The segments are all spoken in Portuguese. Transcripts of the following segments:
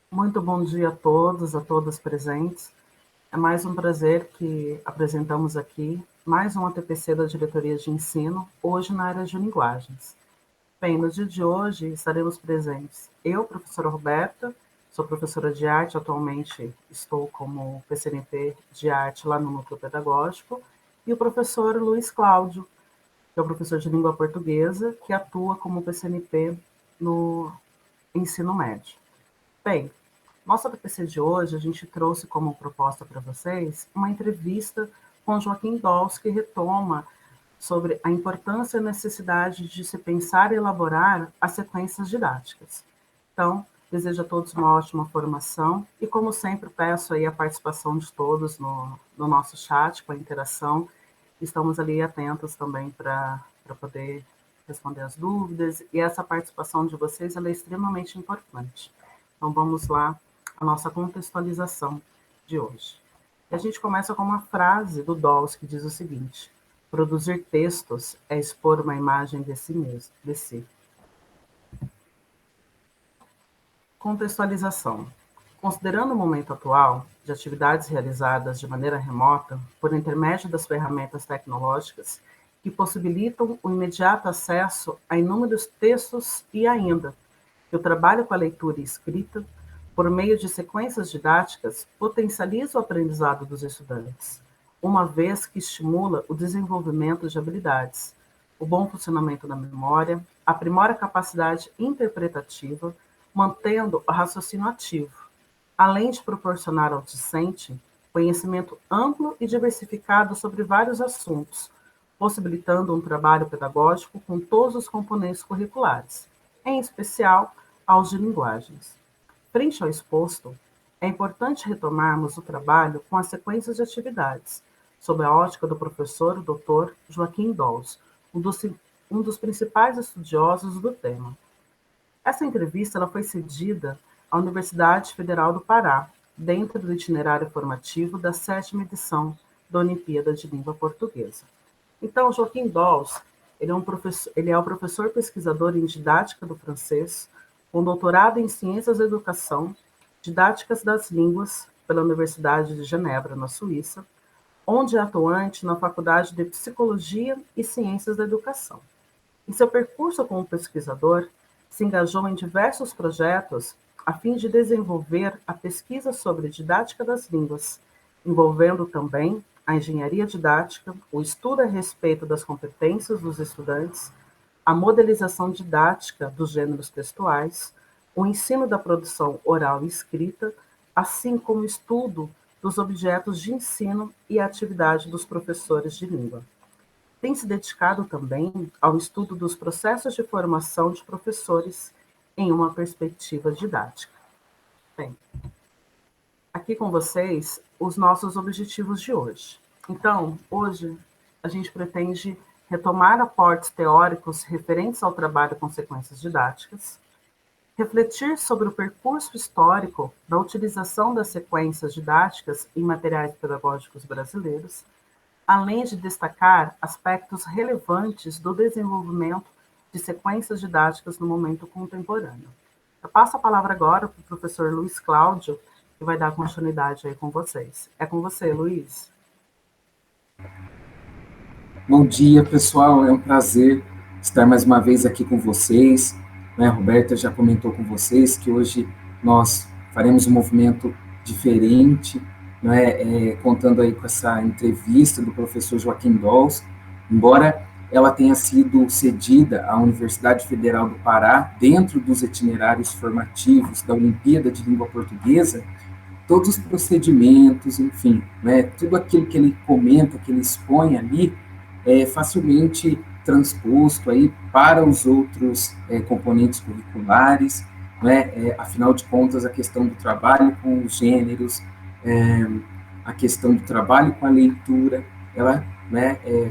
Muito bom dia a todos, a todas presentes. É mais um prazer que apresentamos aqui mais um ATPC da Diretoria de Ensino, hoje na área de linguagens. Bem, no dia de hoje estaremos presentes eu, professora Roberta, sou professora de arte, atualmente estou como PCNP de arte lá no Núcleo Pedagógico, e o professor Luiz Cláudio, que é o professor de língua portuguesa, que atua como PCNP no ensino médio. Bem, nossa TPC de hoje, a gente trouxe como proposta para vocês uma entrevista com Joaquim Dolce, que retoma sobre a importância e a necessidade de se pensar e elaborar as sequências didáticas. Então, desejo a todos uma ótima formação e, como sempre, peço aí a participação de todos no nosso chat, com a interação. Estamos ali atentos também para poder responder as dúvidas, e essa participação de vocês ela é extremamente importante. Então, vamos lá, a nossa contextualização de hoje. E a gente começa com uma frase do Dawes que diz o seguinte: produzir textos é expor uma imagem de si mesmo, de si. Contextualização. Considerando o momento atual de atividades realizadas de maneira remota, por intermédio das ferramentas tecnológicas que possibilitam o imediato acesso a inúmeros textos e ainda que o trabalho com a leitura e escrita, por meio de sequências didáticas, potencializa o aprendizado dos estudantes, uma vez que estimula o desenvolvimento de habilidades, o bom funcionamento da memória, aprimora a capacidade interpretativa, mantendo o raciocínio ativo, além de proporcionar ao discente conhecimento amplo e diversificado sobre vários assuntos, possibilitando um trabalho pedagógico com todos os componentes curriculares, em especial aos de linguagens. Frente ao exposto, é importante retomarmos o trabalho com as sequências de atividades, sob a ótica do professor Dr. Joaquim Dolce, um dos principais estudiosos do tema. Essa entrevista ela foi cedida à Universidade Federal do Pará, dentro do itinerário formativo da 7ª edição da Olimpíada de Língua Portuguesa. Então, Joaquim Dolce, ele é o professor pesquisador em didática do francês, com doutorado em ciências da educação, didáticas das línguas, pela Universidade de Genebra, na Suíça, onde é atuante na Faculdade de Psicologia e Ciências da Educação. Em seu percurso como pesquisador, se engajou em diversos projetos a fim de desenvolver a pesquisa sobre didática das línguas, envolvendo também a engenharia didática, o estudo a respeito das competências dos estudantes, a modelização didática dos gêneros textuais, o ensino da produção oral e escrita, assim como o estudo dos objetos de ensino e a atividade dos professores de língua. Tem se dedicado também ao estudo dos processos de formação de professores em uma perspectiva didática. Bem, aqui com vocês os nossos objetivos de hoje. Então, hoje a gente pretende retomar aportes teóricos referentes ao trabalho com sequências didáticas, refletir sobre o percurso histórico da utilização das sequências didáticas em materiais pedagógicos brasileiros, além de destacar aspectos relevantes do desenvolvimento de sequências didáticas no momento contemporâneo. Eu passo a palavra agora para o professor Luiz Cláudio, que vai dar continuidade aí com vocês. É com você, Luiz. Bom dia, pessoal. É um prazer estar mais uma vez aqui com vocês. A Roberta já comentou com vocês que hoje nós faremos um movimento diferente, contando aí com essa entrevista do professor Joaquim Dolce. Embora ela tenha sido cedida à Universidade Federal do Pará, dentro dos itinerários formativos da Olimpíada de Língua Portuguesa, todos os procedimentos, enfim, tudo aquilo que ele comenta, que ele expõe ali, é facilmente transposto aí para os outros componentes curriculares, afinal de contas, a questão do trabalho com os gêneros, a questão do trabalho com a leitura, ela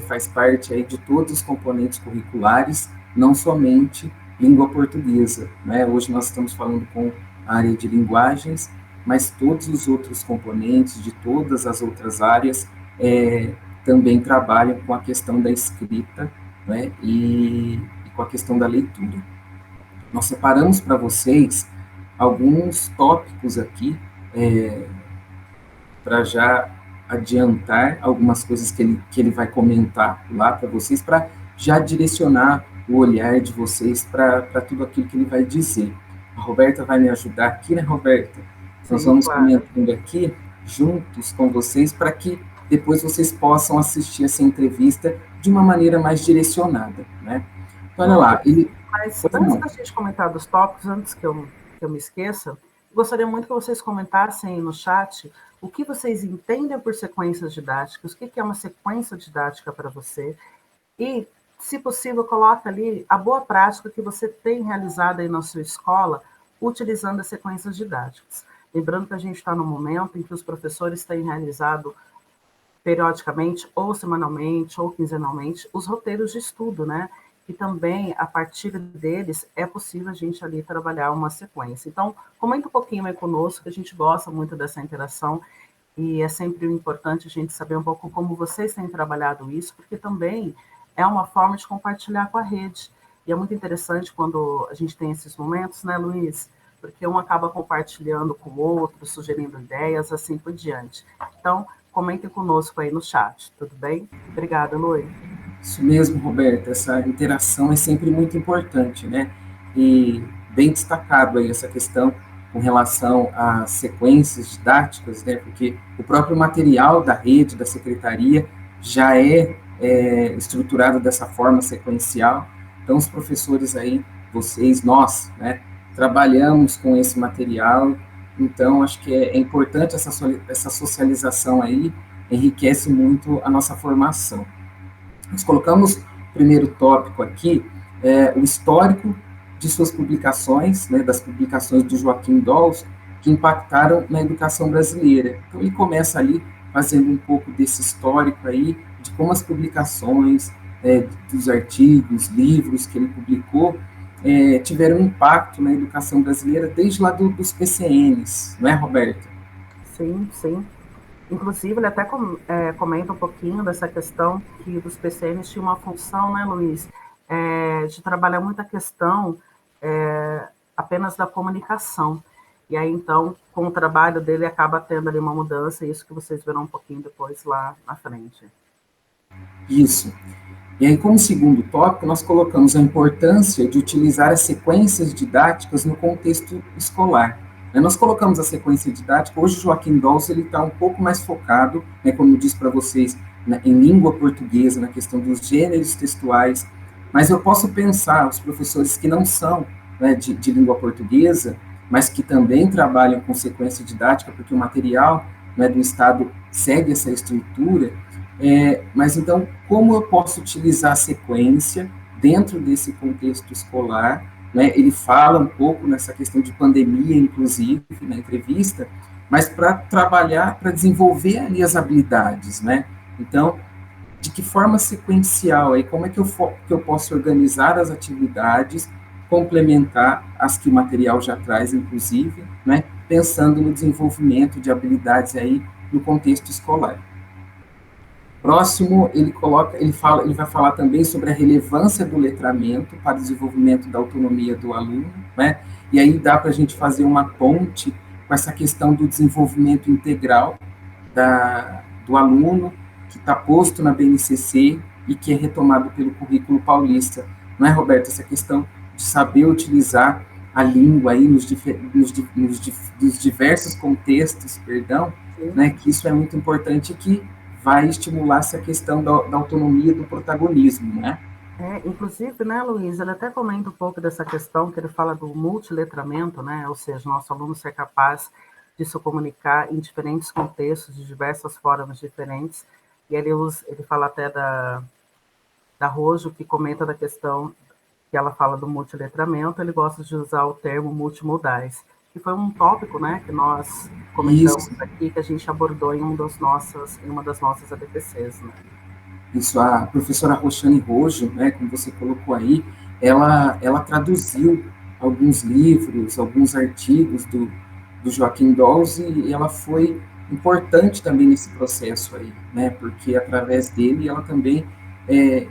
faz parte aí de todos os componentes curriculares, não somente língua portuguesa. Hoje nós estamos falando com a área de linguagens, mas todos os outros componentes de todas as outras áreas também trabalham com a questão da escrita, e com a questão da leitura. Nós separamos para vocês alguns tópicos aqui, para já adiantar algumas coisas que ele vai comentar lá para vocês, para já direcionar o olhar de vocês para tudo aquilo que ele vai dizer. A Roberta vai me ajudar aqui, né, Roberta? Nós Sim, vamos claro. comentando aqui, juntos com vocês, para que depois vocês possam assistir essa entrevista de uma maneira mais direcionada, né? Então, olha lá, ele... Mas Pois antes não. da gente comentar dos tópicos, antes que eu me esqueça, gostaria muito que vocês comentassem aí no chat o que vocês entendem por sequências didáticas, o que é uma sequência didática para você, e, se possível, coloque ali a boa prática que você tem realizado aí na sua escola, utilizando as sequências didáticas. Lembrando que a gente está no momento em que os professores têm realizado periodicamente, ou semanalmente, ou quinzenalmente, os roteiros de estudo, né? E também, a partir deles, é possível a gente ali trabalhar uma sequência. Então, comenta um pouquinho aí conosco, que a gente gosta muito dessa interação, e é sempre importante a gente saber um pouco como vocês têm trabalhado isso, porque também é uma forma de compartilhar com a rede. E é muito interessante quando a gente tem esses momentos, né, Luiz? Porque um acaba compartilhando com o outro, sugerindo ideias, assim por diante. Então, comentem conosco aí no chat, tudo bem? Obrigada, Luiz. Isso mesmo, Roberto, essa interação é sempre muito importante, né? E bem destacado aí essa questão com relação às sequências didáticas, né? Porque o próprio material da rede, da secretaria, já é estruturado dessa forma sequencial. Então, os professores aí, vocês, nós, né? Trabalhamos com esse material, então acho que é importante essa socialização aí, enriquece muito a nossa formação. Nós colocamos o primeiro tópico aqui, o histórico de suas publicações, né, das publicações do Joaquim Dolls, que impactaram na educação brasileira. Então, ele começa ali fazendo um pouco desse histórico aí, de como as publicações, dos artigos, livros que ele publicou, tiveram impacto na educação brasileira desde lá dos PCNs, não é, Roberto? Sim, sim. Inclusive, ele até comenta um pouquinho dessa questão que dos PCNs tinha uma função, né, Luiz, de trabalhar muito a questão apenas da comunicação. E aí, então, com o trabalho dele, acaba tendo ali uma mudança, isso que vocês verão um pouquinho depois lá na frente. Isso. E aí, como segundo tópico, nós colocamos a importância de utilizar as sequências didáticas no contexto escolar. Nós colocamos a sequência didática, hoje o Joaquim Dolce está um pouco mais focado, né, como eu disse para vocês, em língua portuguesa, na questão dos gêneros textuais, mas eu posso pensar, os professores que não são, né, de língua portuguesa, mas que também trabalham com sequência didática, porque o material, né, do Estado segue essa estrutura, mas então, como eu posso utilizar a sequência dentro desse contexto escolar, né? Ele fala um pouco nessa questão de pandemia, inclusive, na entrevista, mas para trabalhar, para desenvolver ali as habilidades, né? Então, de que forma sequencial, aí, como é que eu posso organizar as atividades, complementar as que o material já traz, inclusive, né? Pensando no desenvolvimento de habilidades aí no contexto escolar. Próximo, ele vai falar também sobre a relevância do letramento para o desenvolvimento da autonomia do aluno, né? E aí dá para a gente fazer uma ponte com essa questão do desenvolvimento integral do aluno, que está posto na BNCC e que é retomado pelo currículo paulista. Não é, Roberto? Essa questão de saber utilizar a língua aí nos diversos contextos, perdão, né? Que isso é muito importante, que vai estimular essa questão da autonomia do protagonismo, né? Inclusive, né, Luiz, ele até comenta um pouco dessa questão, que ele fala do multiletramento, né, ou seja, nosso aluno ser capaz de se comunicar em diferentes contextos, de diversas formas diferentes, e ele fala até da Rojo, que comenta da questão que ela fala do multiletramento, ele gosta de usar o termo multimodais, que foi um tópico, né, que nós comentamos Isso. aqui, que a gente abordou em uma das nossas ABPCs, né? Isso, a professora Roxane Rojo, né, como você colocou aí, ela traduziu alguns livros, alguns artigos do Joaquim Dolls, e ela foi importante também nesse processo aí, né, porque através dele ela também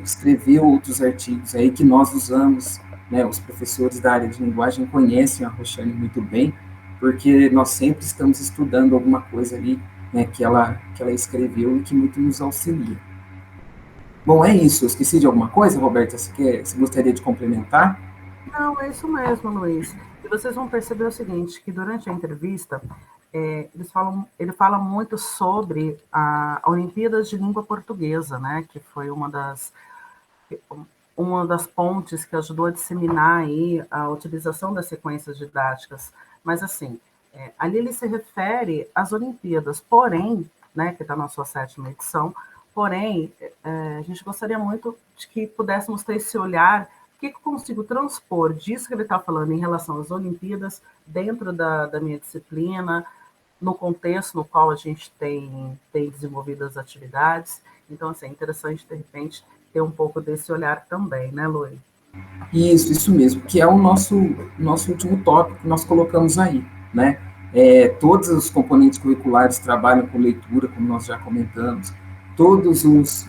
escreveu outros artigos aí que nós usamos né, os professores da área de linguagem conhecem a Roxane muito bem, porque nós sempre estamos estudando alguma coisa ali, né, que ela escreveu e que muito nos auxilia. Bom, é isso. Eu esqueci de alguma coisa, Roberta? Você gostaria de complementar? Não, é isso mesmo, Luiz. E vocês vão perceber o seguinte, que durante a entrevista, ele fala muito sobre a Olimpíadas de Língua Portuguesa, né, que foi uma das pontes que ajudou a disseminar aí a utilização das sequências didáticas. Mas, assim, ali ele se refere às Olimpíadas, porém, né, que está na sua 7ª edição, porém, a gente gostaria muito de que pudéssemos ter esse olhar, o que eu consigo transpor disso que ele está falando em relação às Olimpíadas, dentro da minha disciplina, no contexto no qual a gente tem desenvolvido as atividades. Então, assim, é interessante, de repente, ter um pouco desse olhar também, né, Luiz? Isso mesmo, que é o nosso último tópico que nós colocamos aí, né? Todos os componentes curriculares trabalham com leitura, como nós já comentamos, todos os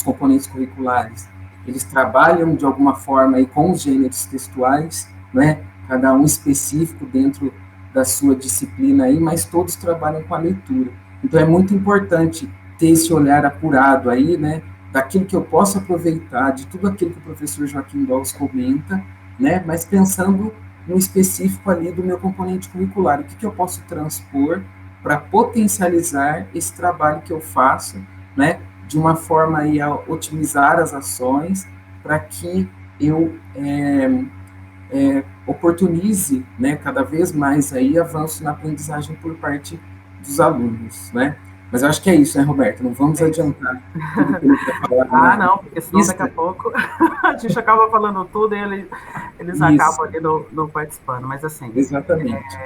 componentes curriculares, eles trabalham de alguma forma aí com os gêneros textuais, né? Cada um específico dentro da sua disciplina aí, mas todos trabalham com a leitura. Então é muito importante ter esse olhar apurado aí, né? Daquilo que eu posso aproveitar, de tudo aquilo que o professor Joaquim Dawes comenta, né, mas pensando no específico ali do meu componente curricular, o que eu posso transpor para potencializar esse trabalho que eu faço, né, de uma forma aí a otimizar as ações para que eu oportunize, né, cada vez mais aí avanço na aprendizagem por parte dos alunos, né. Mas eu acho que é isso, né, Roberto? Não vamos adiantar tudo que ele quer falar. Não, porque senão daqui a pouco a gente acaba falando tudo e eles acabam ali não participando. Mas assim, exatamente.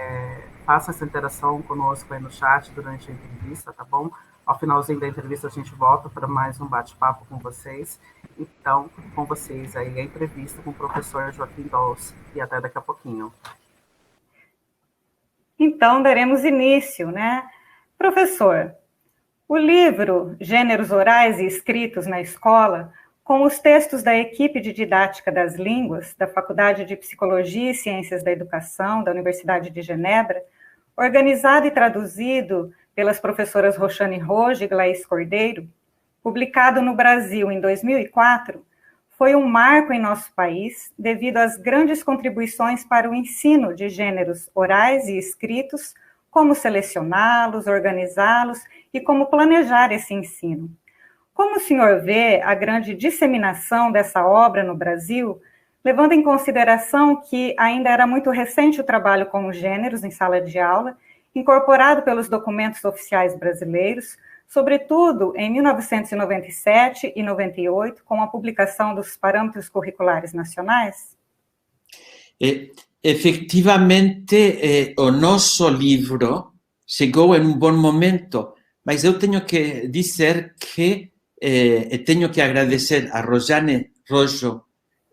Faça essa interação conosco aí no chat durante a entrevista, tá bom? Ao finalzinho da entrevista a gente volta para mais um bate-papo com vocês. Então, com vocês aí a entrevista com o professor Joaquim Dawes. E até daqui a pouquinho. Então, daremos início, né? Professor, o livro Gêneros Orais e Escritos na Escola, com os textos da equipe de didática das línguas da Faculdade de Psicologia e Ciências da Educação da Universidade de Genebra, organizado e traduzido pelas professoras Roxane Rojo e Glaís Cordeiro, publicado no Brasil em 2004, foi um marco em nosso país devido às grandes contribuições para o ensino de gêneros orais e escritos, como selecioná-los, organizá-los e como planejar esse ensino. Como o senhor vê a grande disseminação dessa obra no Brasil, levando em consideração que ainda era muito recente o trabalho com os gêneros em sala de aula, incorporado pelos documentos oficiais brasileiros, sobretudo em 1997 e 98, com a publicação dos Parâmetros Curriculares Nacionais? Efectivamente, o nosso livro chegou em um bom momento, mas eu tenho que dizer que tenho que agradecer a Roxane Rojo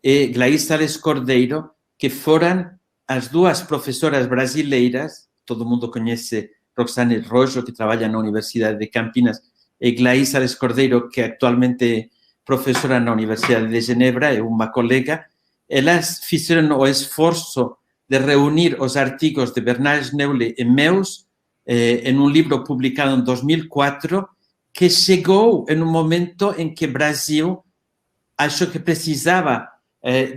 e Glaís Sales Cordeiro, que foram as duas professoras brasileiras. Todo mundo conhece Roxane Rojo, que trabalha na Universidade de Campinas, e Glaís Sales Cordeiro, que actualmente é professora na Universidade de Genebra, é uma colega. Elas fizeram o esforço de reunir os artigos de Bernard Schneule e meus em um livro publicado em 2004, que chegou em um momento em que o Brasil achou que precisava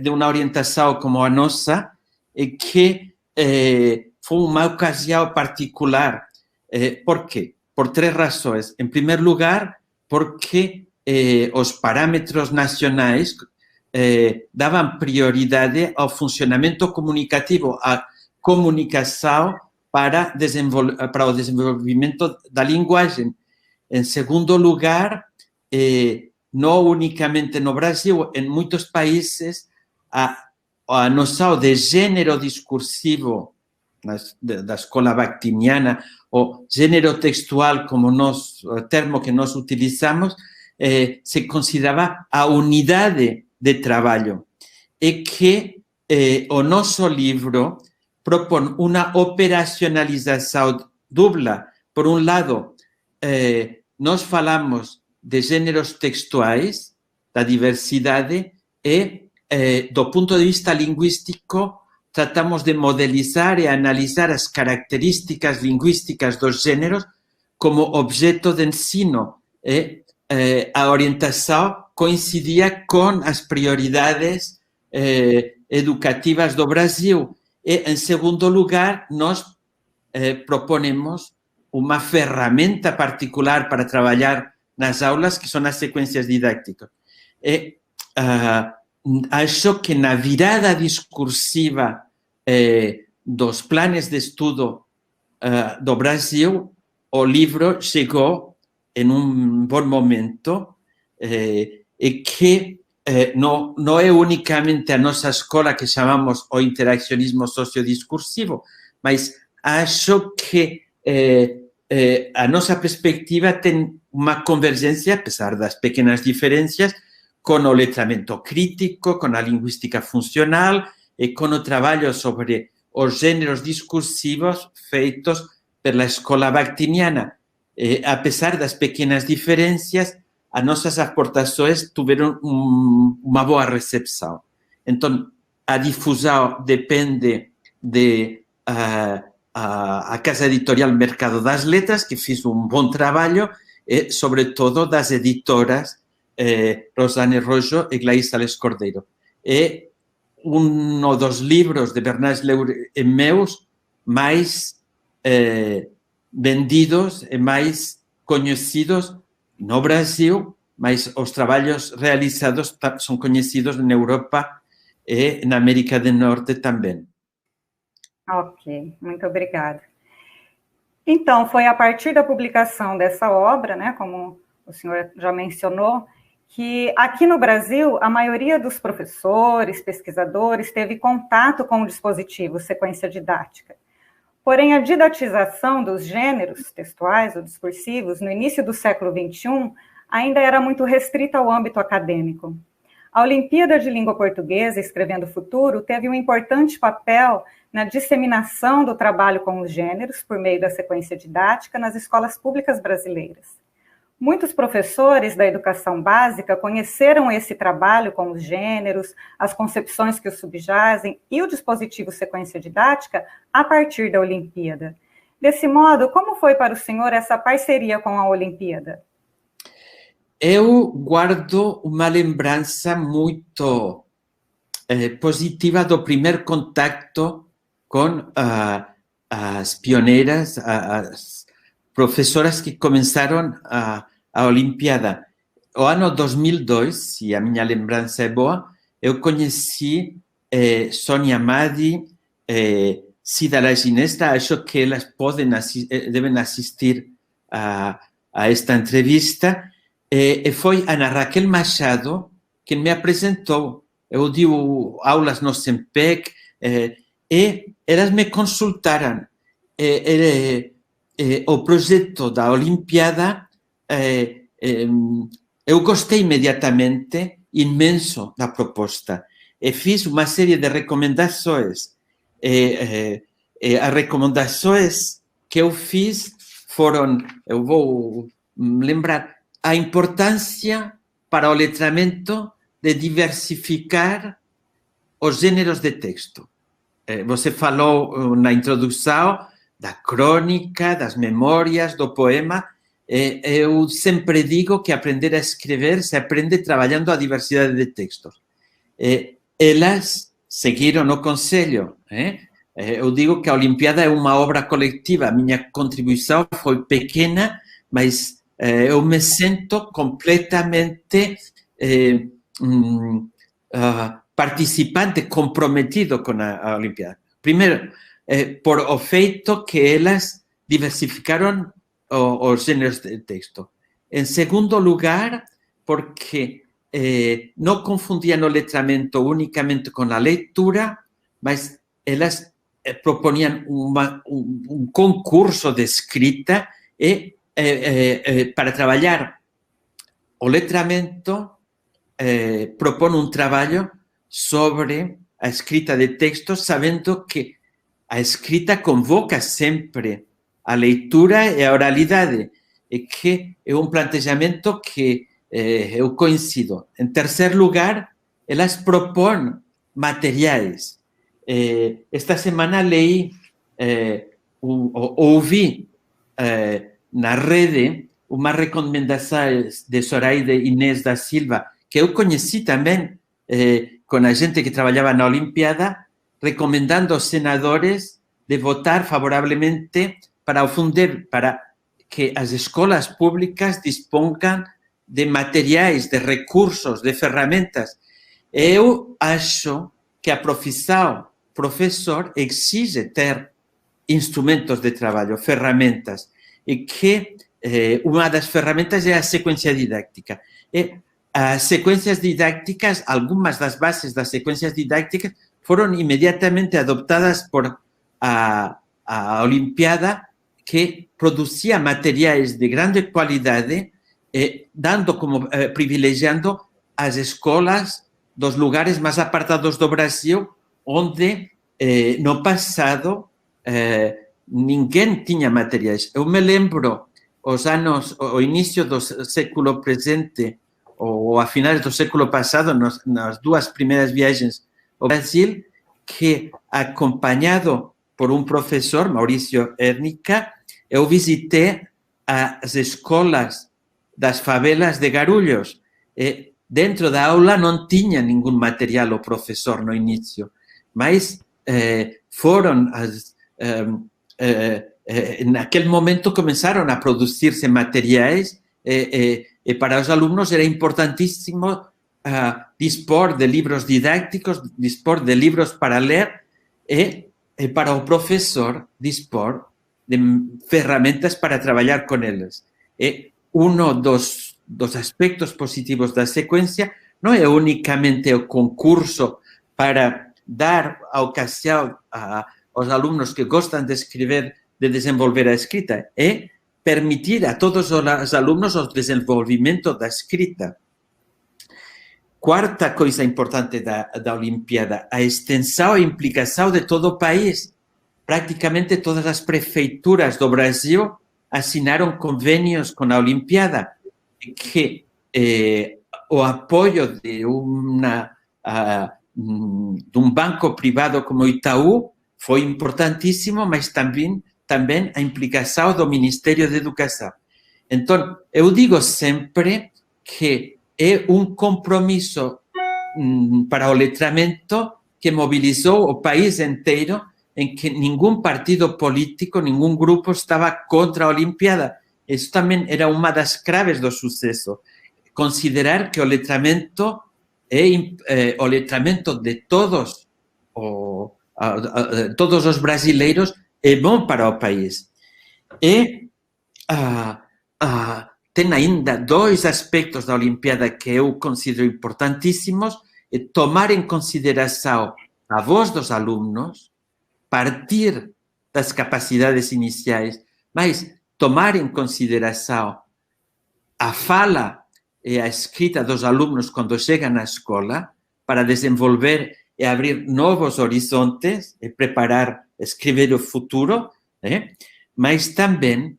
de uma orientação como a nossa, e que foi uma ocasião particular. Por quê? Por 3 razões. Em primeiro lugar, porque os parâmetros nacionais davam prioridade ao funcionamento comunicativo, à comunicação para o desenvolvimento da linguagem. Em segundo lugar, não unicamente no Brasil, em muitos países, a noção de gênero discursivo da escola bakhtiniana, o gênero textual, como o termo que nós utilizamos, se considerava a unidade de trabalho. E que o nosso livro propõe uma operacionalização dupla. Por um lado, nós falamos de gêneros textuais, da diversidade, e do ponto de vista lingüístico, tratamos de modelizar e analisar as características lingüísticas dos géneros como objeto de ensino. A orientação coincidia com as prioridades educativas do Brasil. E, em segundo lugar, nós proponemos uma ferramenta particular para trabalhar nas aulas, que são as sequências didáticas. Acho que na virada discursiva dos planos de estudo do Brasil, o livro chegou em um bom momento e que não é unicamente a nossa escola que chamamos o interaccionismo sociodiscursivo, mas acho que a nossa perspectiva tem uma convergência, apesar das pequenas diferenças, com o letramento crítico, com a linguística funcional e com o trabalho sobre os gêneros discursivos feitos pela escola bakhtiniana. Apesar das pequenas diferenças, as nossas aportações tiveram uma boa recepção. Então, a difusão depende de a Casa Editorial Mercado das Letras, que fez um bom trabalho, e, sobretudo, das editoras Rosane Rojo e Glaís Sales Cordeiro. É um dos livros de Bernard Leur e meus mais vendidos e mais conhecidos no Brasil, mas os trabalhos realizados são conhecidos na Europa e na América do Norte também. Ok, muito obrigada. Então, foi a partir da publicação dessa obra, né, como o senhor já mencionou, que aqui no Brasil, a maioria dos professores, pesquisadores, teve contato com o dispositivo sequência didática. Porém, a didatização dos gêneros textuais ou discursivos no início do século XXI ainda era muito restrita ao âmbito acadêmico. A Olimpíada de Língua Portuguesa, Escrevendo o Futuro, teve um importante papel na disseminação do trabalho com os gêneros por meio da sequência didática nas escolas públicas brasileiras. Muitos professores da educação básica conheceram esse trabalho com os gêneros, as concepções que os subjazem e o dispositivo sequência didática a partir da Olimpíada. Desse modo, como foi para o senhor essa parceria com a Olimpíada? Eu guardo uma lembrança muito positiva do primeiro contato com as pioneiras, as professoras que começaram a Olimpíada. O ano 2002, se a minha lembrança é boa, eu conheci Sônia Madi, Cida Laginesta. Acho que elas devem assistir a esta entrevista. E foi Ana Raquel Machado quem me apresentou. Eu dei aulas no SEMPEC e elas me consultaram. O projeto da Olimpíada, eu gostei imediatamente, imenso, da proposta. E fiz uma série de recomendações. As recomendações que eu fiz foram, eu vou lembrar, a importância para o letramento de diversificar os gêneros de texto. Você falou na introdução da crônica, das memórias, do poema. Eu sempre digo que aprender a escrever se aprende trabalhando a diversidade de textos. Elas seguiram o conselho. Eu digo que a Olimpíada é uma obra coletiva. A minha contribuição foi pequena, mas eu me sinto completamente participante, comprometido com a Olimpíada. Primeiro, por o feito que elas diversificaram os gêneros de texto. Em segundo lugar, porque não confundiam o letramento unicamente com a leitura, mas elas proponiam um concurso de escrita e para trabalhar o letramento, propõe um trabalho sobre a escrita de textos, sabendo que a escrita convoca sempre a leitura e a oralidade, e que é um planejamento que eu coincido. Em terceiro lugar, elas propõem materiais. Esta semana leí, ouvi na rede umas recomendações de Zoraida Inês da Silva, que eu conheci também com a gente que trabalhava na Olimpíada, recomendando aos senadores de votar favoravelmente para o Fundir, para que as escolas públicas disponham de materiais, de recursos, de ferramentas. Eu acho que a profissão professor exige ter instrumentos de trabalho, ferramentas, e que uma das ferramentas é a sequência didática. As sequências didáticas, algumas das bases das sequências didáticas foram imediatamente adoptadas por a Olimpíada, que produzia materiais de grande qualidade, dando como privilegiando as escolas dos lugares mais apartados do Brasil, onde no passado ninguém tinha materiais. Eu me lembro o início do século presente ou a finais do século passado, nas duas primeiras viagens ao Brasil, que acompanhado por um professor, Maurício Ernica, eu visitei as escolas das favelas de Guarulhos. Dentro da aula não tinha nenhum material o professor no início, mas foram naquele momento começaram a produzir-se materiais e para os alunos era importantíssimo dispor de livros didáticos, dispor de livros para ler e para o professor dispor de ferramentas para trabalhar com eles. Dos aspectos positivos da sequência não é unicamente o concurso para dar a ocasião aos alunos que gostam de escrever de desenvolver a escrita, é permitir a todos os alunos o desenvolvimento da escrita. Quarta coisa importante da Olimpíada, a extensão e implicação de todo o país. Praticamente todas as prefeituras do Brasil assinaram convênios com a Olimpíada, que o apoio de um banco privado como o Itaú foi importantíssimo, mas também a implicação do Ministério da Educação. Então, eu digo sempre que é um compromisso para o letramento que mobilizou o país inteiro, em que nenhum partido político, nenhum grupo estava contra a Olimpíada. Isso também era uma das claves do sucesso. Considerar que o letramento é o letramento de todos os brasileiros é bom para o país. E tem ainda dois aspectos da Olimpíada que eu considero importantíssimos: é tomar em consideração a voz dos alunos, partir das capacidades iniciais, mas tomar em consideração a fala e a escrita dos alunos quando chegam à escola, para desenvolver e abrir novos horizontes e preparar, escrever o futuro, mas também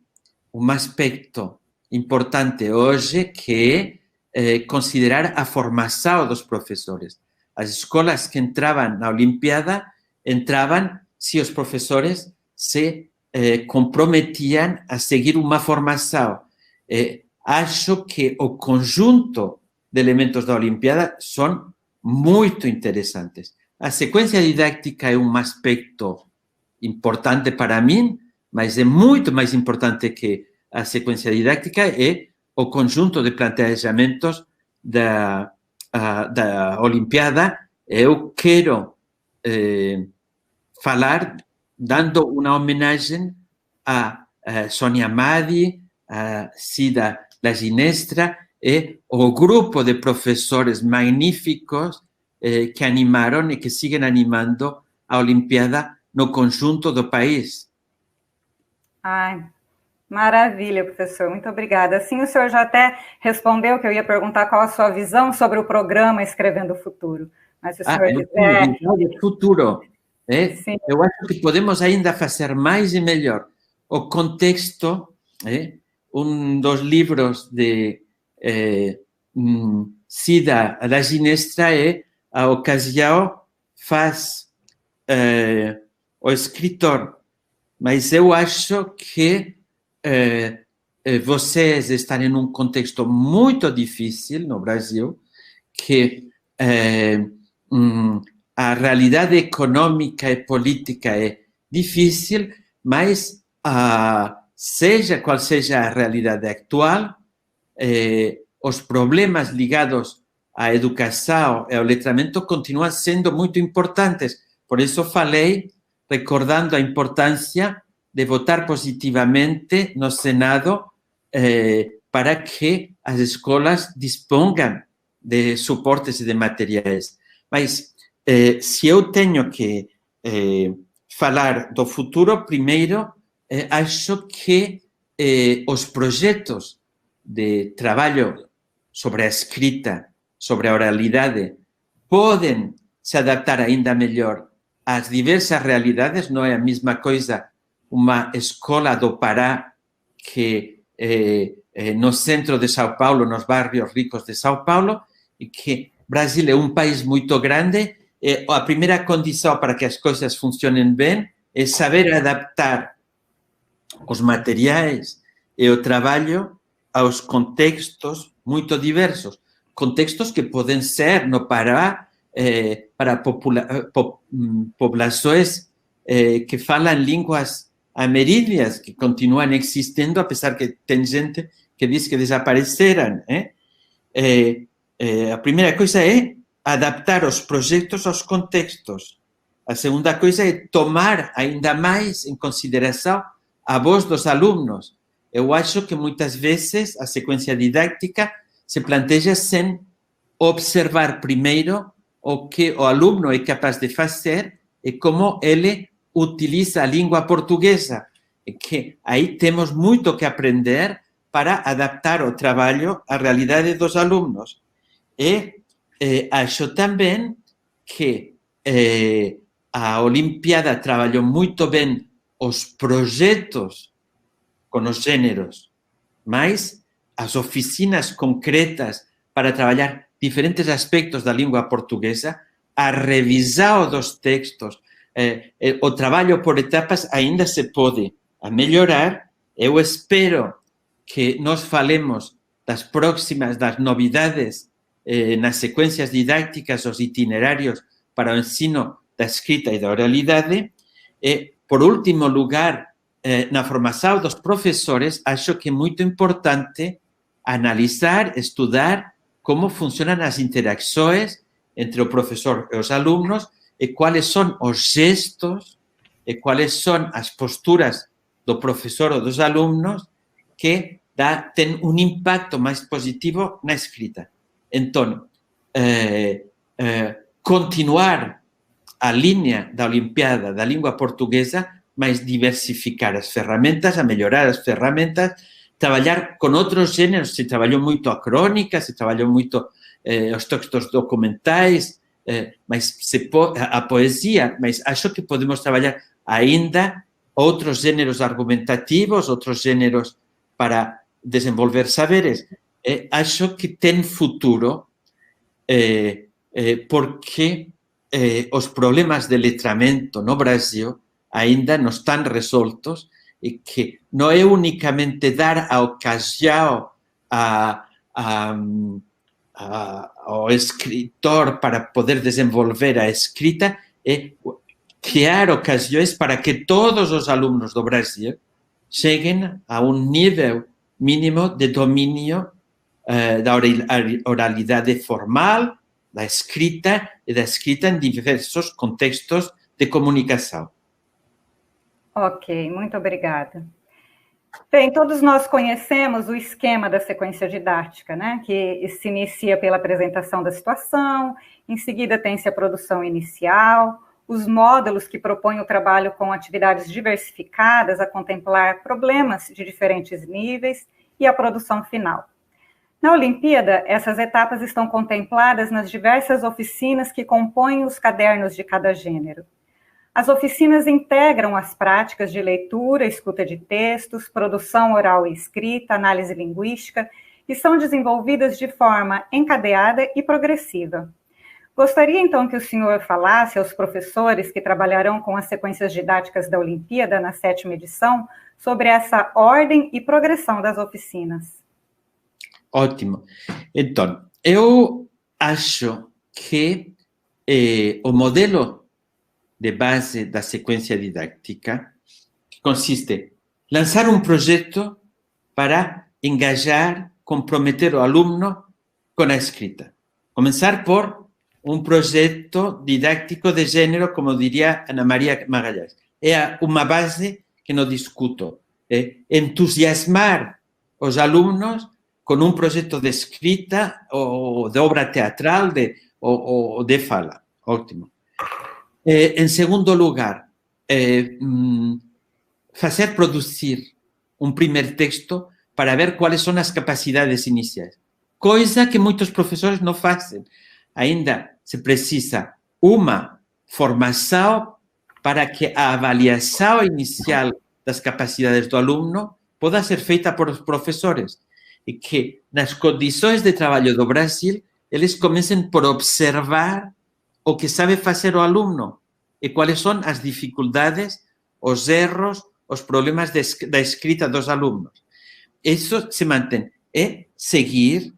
um aspecto importante hoje que é considerar a formação dos professores. As escolas que entravam na Olimpíada entravam se os professores se comprometiam a seguir uma formação. Acho que o conjunto de elementos da Olimpíada são muito interessantes. A sequência didática é um aspecto importante para mim, mas é muito mais importante que a sequência didática é o conjunto de planejamentos da Olimpíada. Eu quero falar dando uma homenagem a Sônia Madi, a Cida La Ginestra e o grupo de professores magníficos que animaram e que seguem animando a Olimpíada no conjunto do país. Ai, maravilha, professor. Muito obrigada. Assim, o senhor já até respondeu que eu ia perguntar qual a sua visão sobre o programa Escrevendo o Futuro. Mas se o senhor quiser... O futuro. Eu acho que podemos ainda fazer mais e melhor. O contexto, um dos livros de Cida La Ginestra é a ocasião faz o escritor. Mas eu acho que vocês estão em um contexto muito difícil no Brasil, que a realidade econômica e política é difícil, mas seja qual seja a realidade atual, os problemas ligados à educação e ao letramento continuam sendo muito importantes. Por isso falei, recordando a importância de votar positivamente no Senado para que as escolas disponham de suportes e de materiais. Mas se eu tenho que falar do futuro, primeiro, acho que os projetos de trabalho sobre a escrita, sobre a oralidade, podem se adaptar ainda melhor às diversas realidades. Não é a mesma coisa uma escola do Pará que no centro de São Paulo, nos bairros ricos de São Paulo, e que Brasil é um país muito grande. A primeira condição para que as coisas funcionem bem é saber adaptar os materiais e o trabalho aos contextos muito diversos. Contextos que podem ser no Pará para populações que falam línguas ameríndias, que continuam existindo, apesar que tem gente que diz que desapareceram. A primeira coisa é adaptar os projetos aos contextos. A segunda coisa é tomar ainda mais em consideração a voz dos alunos. Eu acho que muitas vezes a sequência didática se planteja sem observar primeiro o que o aluno é capaz de fazer e como ele utiliza a língua portuguesa. E que aí temos muito que aprender para adaptar o trabalho à realidade dos alunos. E acho também que a Olimpíada trabalhou muito bem os projetos com os gêneros, mas as oficinas concretas para trabalhar diferentes aspectos da língua portuguesa, a revisão dos textos, o trabalho por etapas ainda se pode melhorar. Eu espero que nós falemos das novidades nas sequências didácticas, os itinerários para o ensino da escrita e da oralidade. Por último lugar, na formação dos professores, acho que é muito importante analisar, estudar como funcionam as interações entre o professor e os alunos e quais são os gestos e quais são as posturas do professor ou dos alunos que têm um impacto mais positivo na escrita. Então, continuar a linha da Olimpíada da língua portuguesa, mas diversificar as ferramentas, a melhorar as ferramentas, trabalhar com outros gêneros. Se trabalhou muito a crônica, se trabalhou muito os textos documentais, mas a poesia, mas acho que podemos trabalhar ainda outros gêneros argumentativos, outros gêneros para desenvolver saberes. Acho que tem futuro porque os problemas de letramento no Brasil ainda não estão resoltos e que não é unicamente dar a ocasião ao escritor para poder desenvolver a escrita, é criar ocasiões para que todos os alunos do Brasil cheguem a um nível mínimo de domínio da oralidade formal, da escrita e da escrita em diversos contextos de comunicação. Ok, muito obrigada. Bem, todos nós conhecemos o esquema da sequência didática, né? Que se inicia pela apresentação da situação, em seguida tem-se a produção inicial, os módulos que propõem o trabalho com atividades diversificadas a contemplar problemas de diferentes níveis e a produção final. Na Olimpíada, essas etapas estão contempladas nas diversas oficinas que compõem os cadernos de cada gênero. As oficinas integram as práticas de leitura, escuta de textos, produção oral e escrita, análise linguística, e são desenvolvidas de forma encadeada e progressiva. Gostaria, então, que o senhor falasse aos professores que trabalharão com as sequências didáticas da Olimpíada na 7ª edição sobre essa ordem e progressão das oficinas. Ótimo. Então, eu acho que o modelo de base da sequência didática consiste em lançar um projeto para engajar, comprometer o aluno com a escrita. Começar por um projeto didático de gênero, como diria Ana Maria Magalhães. É uma base que não discuto. É entusiasmar os alunos com um projeto de escrita ou de obra teatral ou de fala. Ótimo. Em segundo lugar, fazer produzir um primeiro texto para ver quais são as capacidades iniciais. Coisa que muitos professores não fazem. Ainda se precisa uma formação para que a avaliação inicial das capacidades do aluno possa ser feita por os professores e que, nas condições de trabalho do Brasil, eles comecem por observar o que sabe fazer o aluno e quais são as dificuldades, os erros, os problemas da escrita dos alunos. Isso se mantém. É seguir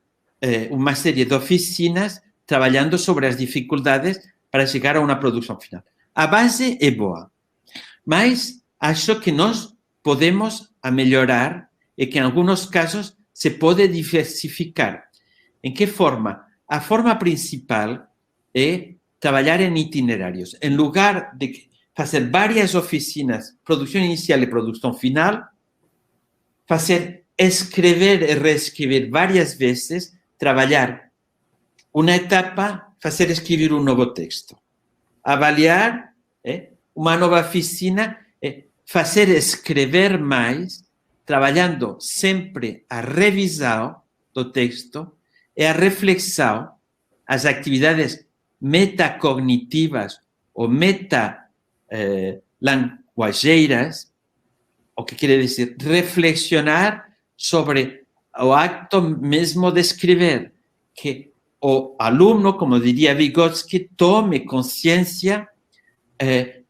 uma série de oficinas trabalhando sobre as dificuldades para chegar a uma produção final. A base é boa, mas acho que nós podemos melhorar e que, em alguns casos, se pode diversificar. Em que forma? A forma principal é trabalhar em itinerários. Em lugar de fazer várias oficinas, produção inicial e produção final, fazer escrever e reescrever várias vezes, trabalhar uma etapa, fazer escrever um novo texto. Avaliar uma nova oficina, fazer escrever mais, trabalhando sempre a revisão do texto e a reflexão, as atividades metacognitivas ou metalanguageiras, o que quer dizer reflexionar sobre o acto mesmo de escrever, que o aluno, como diria Vygotsky, tome consciência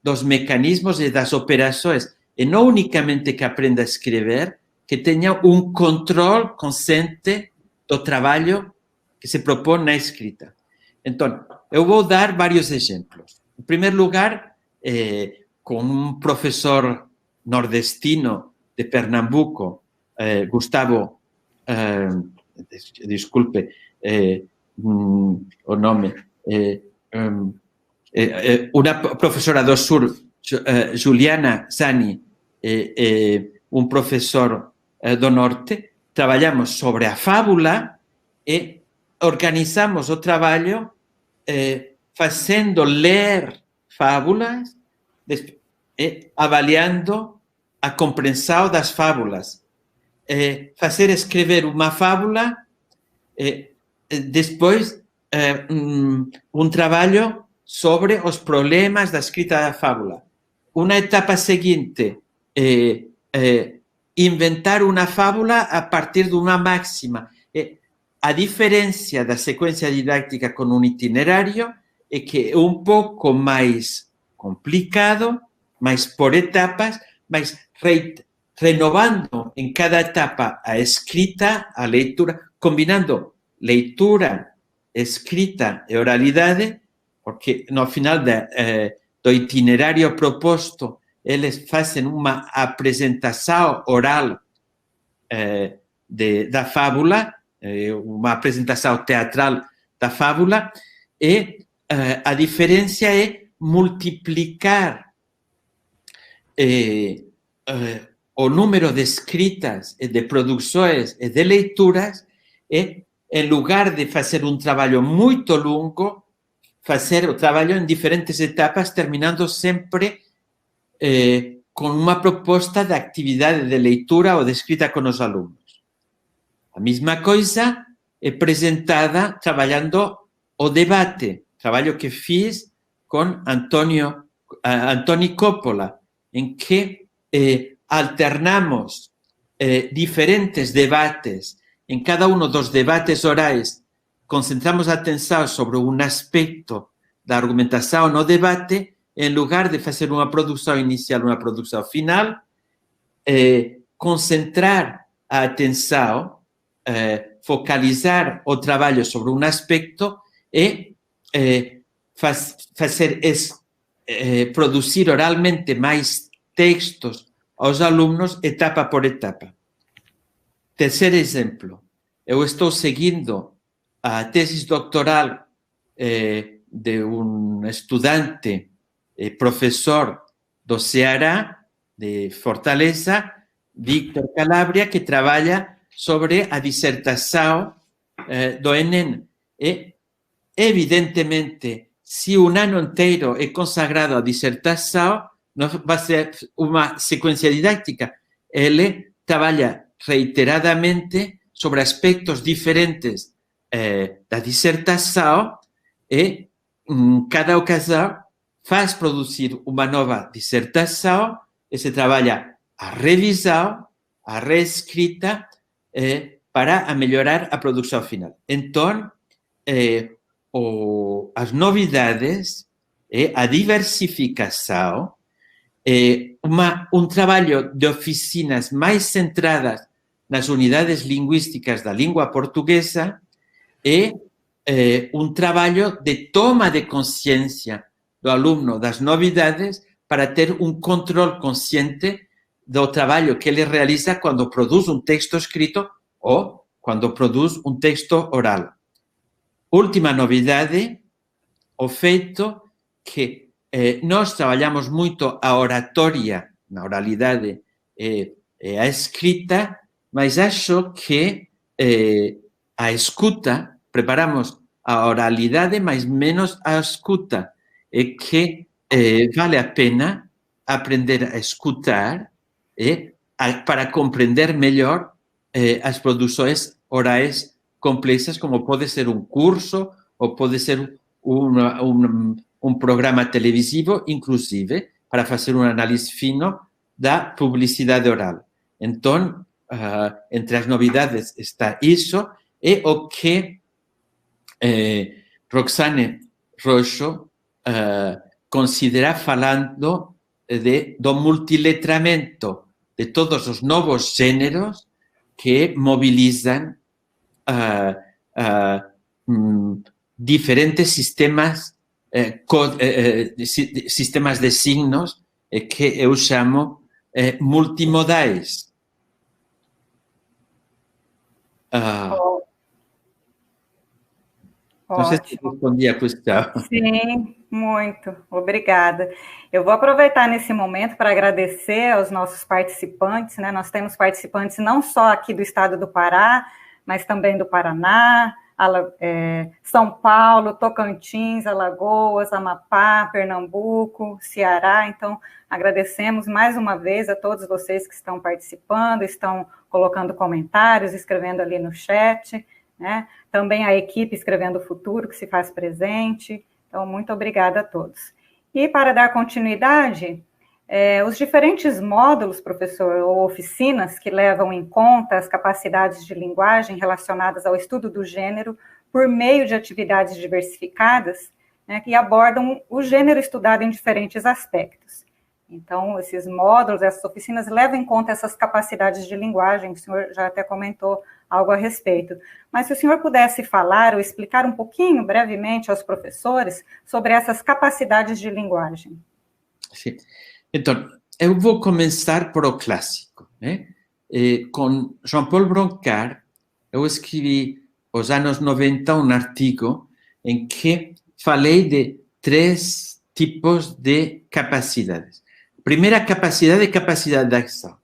dos mecanismos e das operações, e não unicamente que aprenda a escrever, que tenha um controle consciente do trabalho que se propõe na escrita. Então, eu vou dar vários exemplos. Em primeiro lugar, com um professor nordestino de Pernambuco, Gustavo, desculpe o nome, uma professora do Sul, Juliana Zani, um professor do Norte, trabalhamos sobre a fábula e organizamos o trabalho fazendo ler fábulas e avaliando a compreensão das fábulas. Fazer escrever uma fábula, depois um trabalho sobre os problemas da escrita da fábula. Uma etapa seguinte, inventar uma fábula a partir de uma máxima. A diferença da sequência didática com um itinerário é que é um pouco mais complicado, mais por etapas, mas renovando em cada etapa a escrita, a leitura, combinando leitura, escrita e oralidade, porque no final do itinerário proposto, eles fazem uma apresentação oral da fábula, uma apresentação teatral da fábula, e a diferença é multiplicar o número de escritas e de produções e de leituras e, em lugar de fazer um trabalho muito longo, fazer o trabalho em diferentes etapas, terminando sempre com uma proposta de atividade de leitura ou de escrita com os alunos. A mesma coisa é apresentada trabalhando o debate, trabalho que fiz com Antônio Coppola, em que alternamos diferentes debates. Em cada um dos debates orais concentramos a atenção sobre um aspecto da argumentação no debate, em lugar de fazer uma produção inicial, uma produção final, concentrar a atenção, focalizar o trabalho sobre um aspecto e produzir oralmente mais textos aos alunos, etapa por etapa. Terceiro exemplo, eu estou seguindo a tese doctoral de um estudante, professor do Ceará, de Fortaleza, Víctor Calabria, que trabalha sobre a dissertação do Enem. E, evidentemente, se um ano inteiro é consagrado à dissertação, não vai ser uma sequência didática. Ele trabalha reiteradamente sobre aspectos diferentes da dissertação e, em cada ocasião, faz produzir uma nova dissertação e se trabalha a revisão, a reescrita, para melhorar a produção final. Então, as novidades, a diversificação, um trabalho de oficinas mais centradas nas unidades linguísticas da língua portuguesa e um trabalho de toma de consciência do aluno das novidades para ter um controle consciente do trabalho que ele realiza quando produz um texto escrito ou quando produz um texto oral. Última novidade, o feito que nós trabalhamos muito a oratória, na oralidade e a escrita, mas acho que a escuta, preparamos a oralidade, mas menos a escuta, e que vale a pena aprender a escutar para compreender melhor as produções orais complexas, como pode ser um curso ou pode ser um programa televisivo, inclusive, para fazer um análise fino da publicidade oral. Então, entre as novidades está isso, e o que Roxane Roxo considera falando do multiletramento de todos os novos gêneros que mobilizam diferentes sistemas de signos que eu chamo multimodais. Não sei se respondi a questão. Sim, muito. Obrigada. Eu vou aproveitar nesse momento para agradecer aos nossos participantes, né? Nós temos participantes não só aqui do estado do Pará, mas também do Paraná, São Paulo, Tocantins, Alagoas, Amapá, Pernambuco, Ceará. Então, agradecemos mais uma vez a todos vocês que estão participando, estão colocando comentários, escrevendo ali no chat, né? Também a equipe Escrevendo o Futuro, que se faz presente. Então, muito obrigada a todos. E para dar continuidade, os diferentes módulos, professor, ou oficinas que levam em conta as capacidades de linguagem relacionadas ao estudo do gênero por meio de atividades diversificadas, né, que abordam o gênero estudado em diferentes aspectos. Então, esses módulos, essas oficinas levam em conta essas capacidades de linguagem, o senhor já até comentou algo a respeito. Mas se o senhor pudesse falar ou explicar um pouquinho, brevemente, aos professores sobre essas capacidades de linguagem. Sim. Então, eu vou começar por o clássico, né? Com Jean-Paul Broncard, eu escrevi, nos anos 90, um artigo em que falei de 3 tipos de capacidades. Primeira capacidade é capacidade de ação.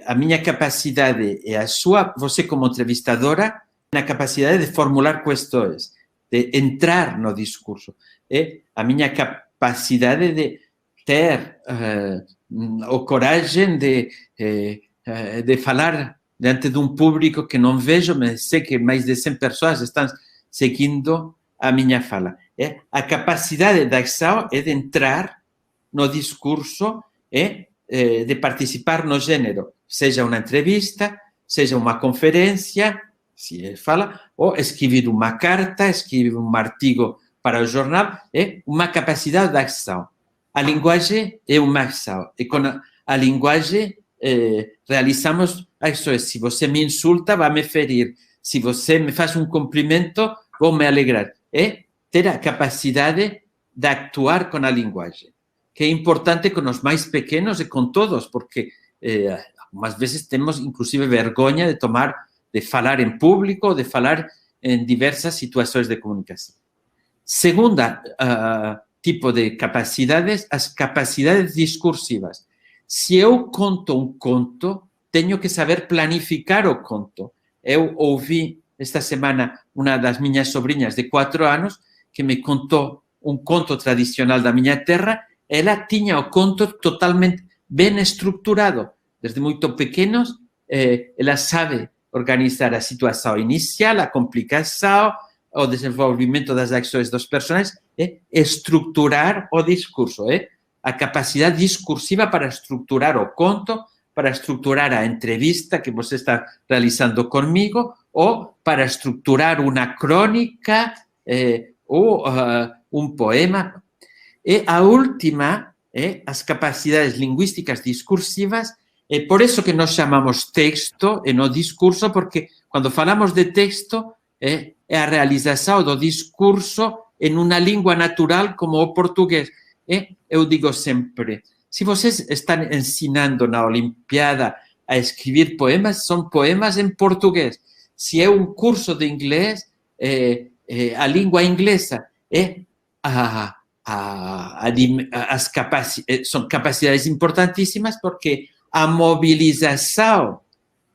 A minha capacidade e a sua, você como entrevistadora, a capacidade de formular questões, de entrar no discurso. A minha capacidade de ter a coragem de falar diante de um público que não vejo, mas sei que mais de 100 pessoas estão seguindo a minha fala. A capacidade de ação é de entrar no discurso e de participar no gênero, seja uma entrevista, seja uma conferência, se fala, ou escrever uma carta, escrever um artigo para o jornal, é uma capacidade de ação. A linguagem é uma ação. E com a linguagem realizamos ações. Se você me insulta, vai me ferir. Se você me faz um cumprimento, vou me alegrar. É ter a capacidade de actuar com a linguagem, que é importante com os mais pequenos e com todos, porque algumas vezes temos, inclusive, vergonha de falar em público, de falar em diversas situações de comunicação. Segunda tipo de capacidades, as capacidades discursivas. Se eu conto um conto, tenho que saber planificar o conto. Eu ouvi esta semana uma das minhas sobrinhas de 4 anos que me contou um conto tradicional da minha terra. Ela tinha o conto totalmente bem estruturado. Desde muito pequenos, ela sabe organizar a situação inicial, a complicação, o desenvolvimento das ações dos personagens, estruturar o discurso, a capacidade discursiva para estruturar o conto, para estruturar a entrevista que você está realizando comigo, ou para estruturar uma crônica ou um poema. E a última, as capacidades linguísticas discursivas. É por isso que nós chamamos texto e não discurso, porque quando falamos de texto, é a realização do discurso em uma língua natural como o português. Eu digo sempre, se vocês estão ensinando na Olimpíada a escrever poemas, são poemas em português. Se é um curso de inglês, a língua inglesa são capacidades importantíssimas, porque a mobilização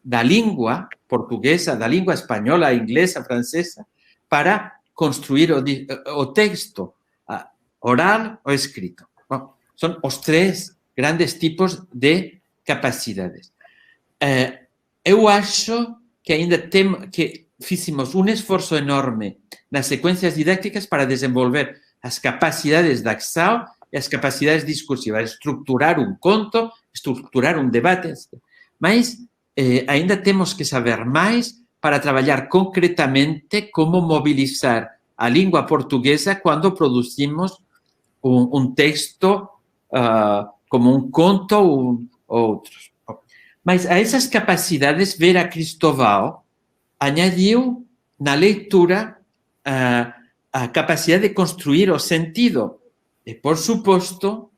da língua portuguesa, da língua espanhola, inglesa, francesa, para construir o texto, oral ou escrito. Bom, são os 3 grandes tipos de capacidades. Eu acho que ainda fizemos um esforço enorme nas sequências didáticas para desenvolver as capacidades de ação e as capacidades discursivas, estruturar um conto, estruturar um debate, mas ainda temos que saber mais para trabalhar concretamente como mobilizar a língua portuguesa quando produzimos um texto como um conto ou outros. Mas a essas capacidades, Vera Cristóvão añadiu na leitura a capacidade de construir o sentido e, por suposto,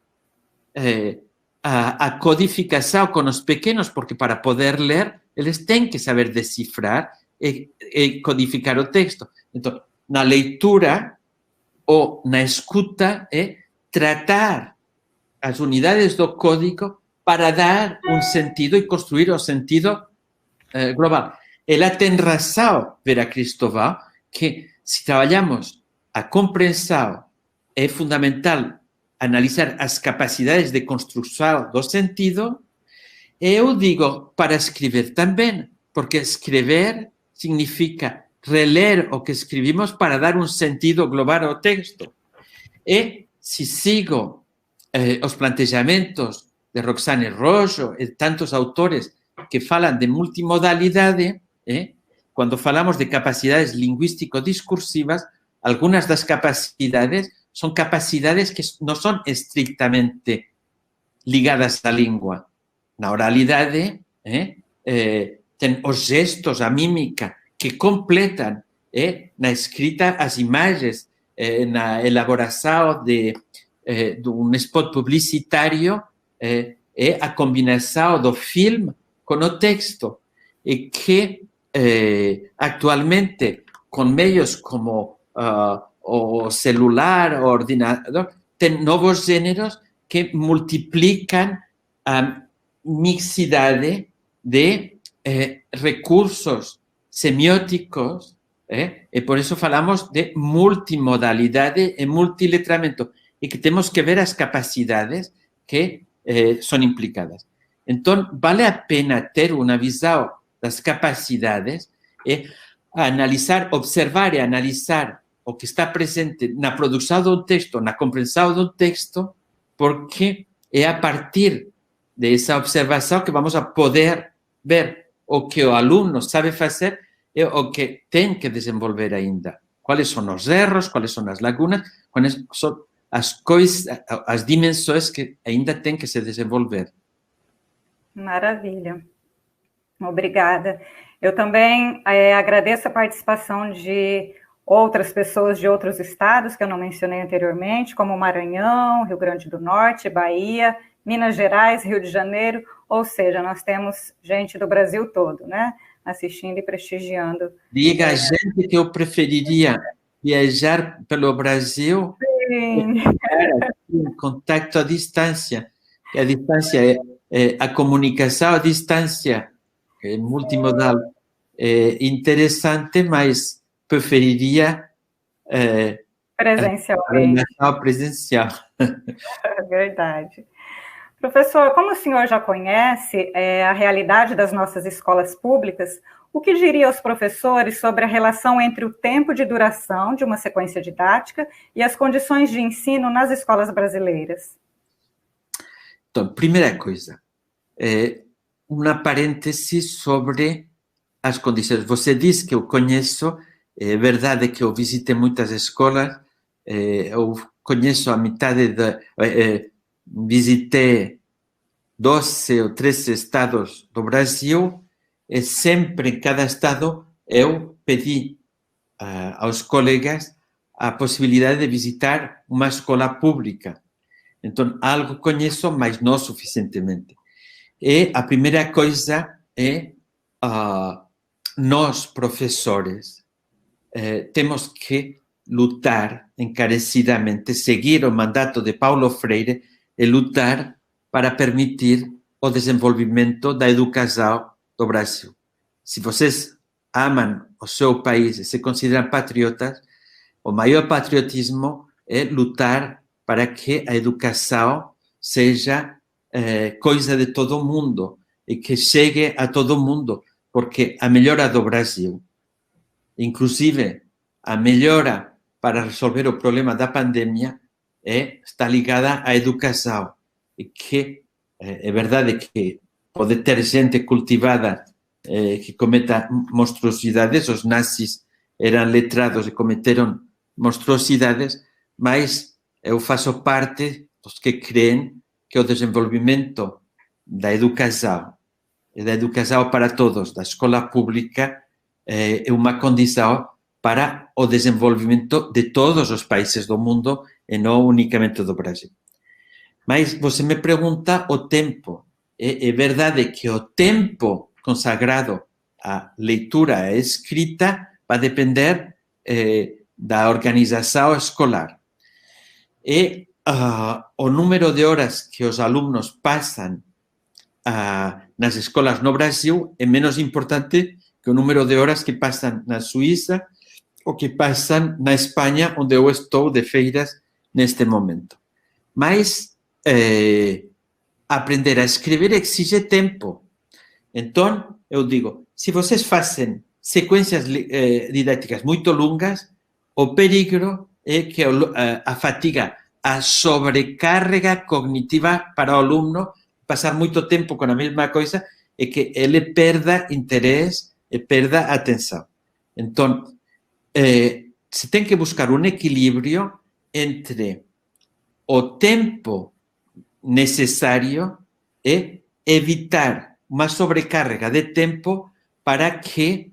a codificação com os pequenos, porque para poder ler, eles têm que saber decifrar e codificar o texto. Então, na leitura ou na escuta, tratar as unidades do código para dar um sentido e construir o sentido global. Ela tem razão, Vera Cristóvão, que se trabalhamos a compreensão, é fundamental analisar as capacidades de construção do sentido. Eu digo para escrever também, porque escrever significa reler o que escrevimos para dar um sentido global ao texto. E se sigo os planteamentos de Roxane Rojo e tantos autores que falam de multimodalidade, quando falamos de capacidades lingüístico-discursivas, algunas das capacidades son capacidades que non son estrictamente ligadas á lingua. Na oralidade, ten os gestos, a mímica, que completan na escrita as imagens, na elaboración dun spot publicitario, a combinación do film con o texto, e que actualmente con medios como o celular, o ordenador, ten novos géneros que multiplican a mixidade de recursos semióticos, e por eso falamos de multimodalidade e multiletramento, e que temos que ver as capacidades que son implicadas. Entón, vale a pena ter unha visão das capacidades e analizar, observar e analizar o que está presente na produção do texto, na compreensão do texto, porque é a partir dessa observação que vamos a poder ver o que o aluno sabe fazer é o que tem que desenvolver ainda. Quais são os erros, quais são as lagunas, quais são as coisas, as dimensões que ainda tem que se desenvolver. Maravilha. Obrigada. Eu também agradeço a participação de outras pessoas de outros estados que eu não mencionei anteriormente, como Maranhão, Rio Grande do Norte, Bahia, Minas Gerais, Rio de Janeiro, ou seja, nós temos gente do Brasil todo, né, assistindo e prestigiando. Diga a gente que eu preferiria viajar pelo Brasil em contato à distância, que a distância a comunicação à distância é multimodal, é interessante, mas preferiria presencialmente. Presencial. Verdade. Professor, como o senhor já conhece a realidade das nossas escolas públicas, o que diria aos professores sobre a relação entre o tempo de duração de uma sequência didática e as condições de ensino nas escolas brasileiras? Então, primeira coisa, uma parêntese sobre as condições. Você diz que eu conheço, é verdade que eu visitei muitas escolas, eu conheço a metade visitei 12 ou 13 estados do Brasil, e sempre em cada estado eu pedi aos colegas a possibilidade de visitar uma escola pública. Então, algo conheço, mas não suficientemente. E a primeira coisa é nós, professores, temos que lutar encarecidamente, seguir o mandato de Paulo Freire e lutar para permitir o desenvolvimento da educação do Brasil. Se vocês amam o seu país e se consideram patriotas, o maior patriotismo é lutar para que a educação seja coisa de todo mundo e que chegue a todo mundo, porque a melhora do Brasil, inclusive a melhora para resolver o problema da pandemia, está ligada à educação. E que é verdade que pode ter gente cultivada que cometa monstruosidades, os nazis eram letrados e cometeram monstruosidades, mas eu faço parte dos que creem que o desenvolvimento da educação, e da educação para todos, da escola pública, é uma condição para o desenvolvimento de todos os países do mundo e não unicamente do Brasil. Mas você me pergunta o tempo. É verdade que o tempo consagrado à leitura e à escrita vai depender da organização escolar. E o número de horas que os alunos passam nas escolas no Brasil é menos importante que o número de horas que passam na Suíça ou que passam na Espanha, onde eu estou de feiras neste momento. Mas aprender a escrever exige tempo. Então, eu digo, se vocês fazem sequências didáticas muito longas, o perigo é que a fatiga, a sobrecarga cognitiva para o aluno, passar muito tempo com a mesma coisa, é que ele perda interesse e perda atenção. Então, se tem que buscar um equilíbrio entre o tempo necessário e evitar uma sobrecarga de tempo para que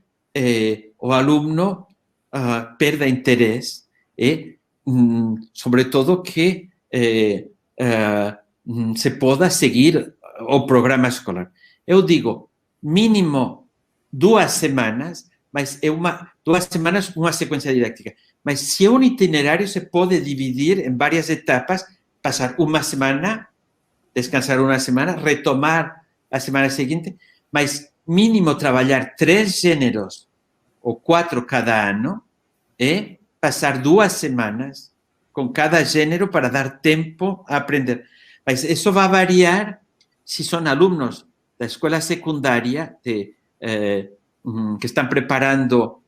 o aluno perda interesse e, sobretudo, que se possa seguir o programa escolar. Eu digo, mínimo 2 semanas, mas 2 semanas uma sequência didática. Mas se é um itinerário, se pode dividir em várias etapas, passar uma semana, descansar uma semana, retomar a semana seguinte, mas mínimo trabalhar 3 gêneros ou 4 cada ano e passar 2 semanas com cada gênero para dar tempo a aprender. Mas isso vai variar se são alunos da escola secundária que estão preparando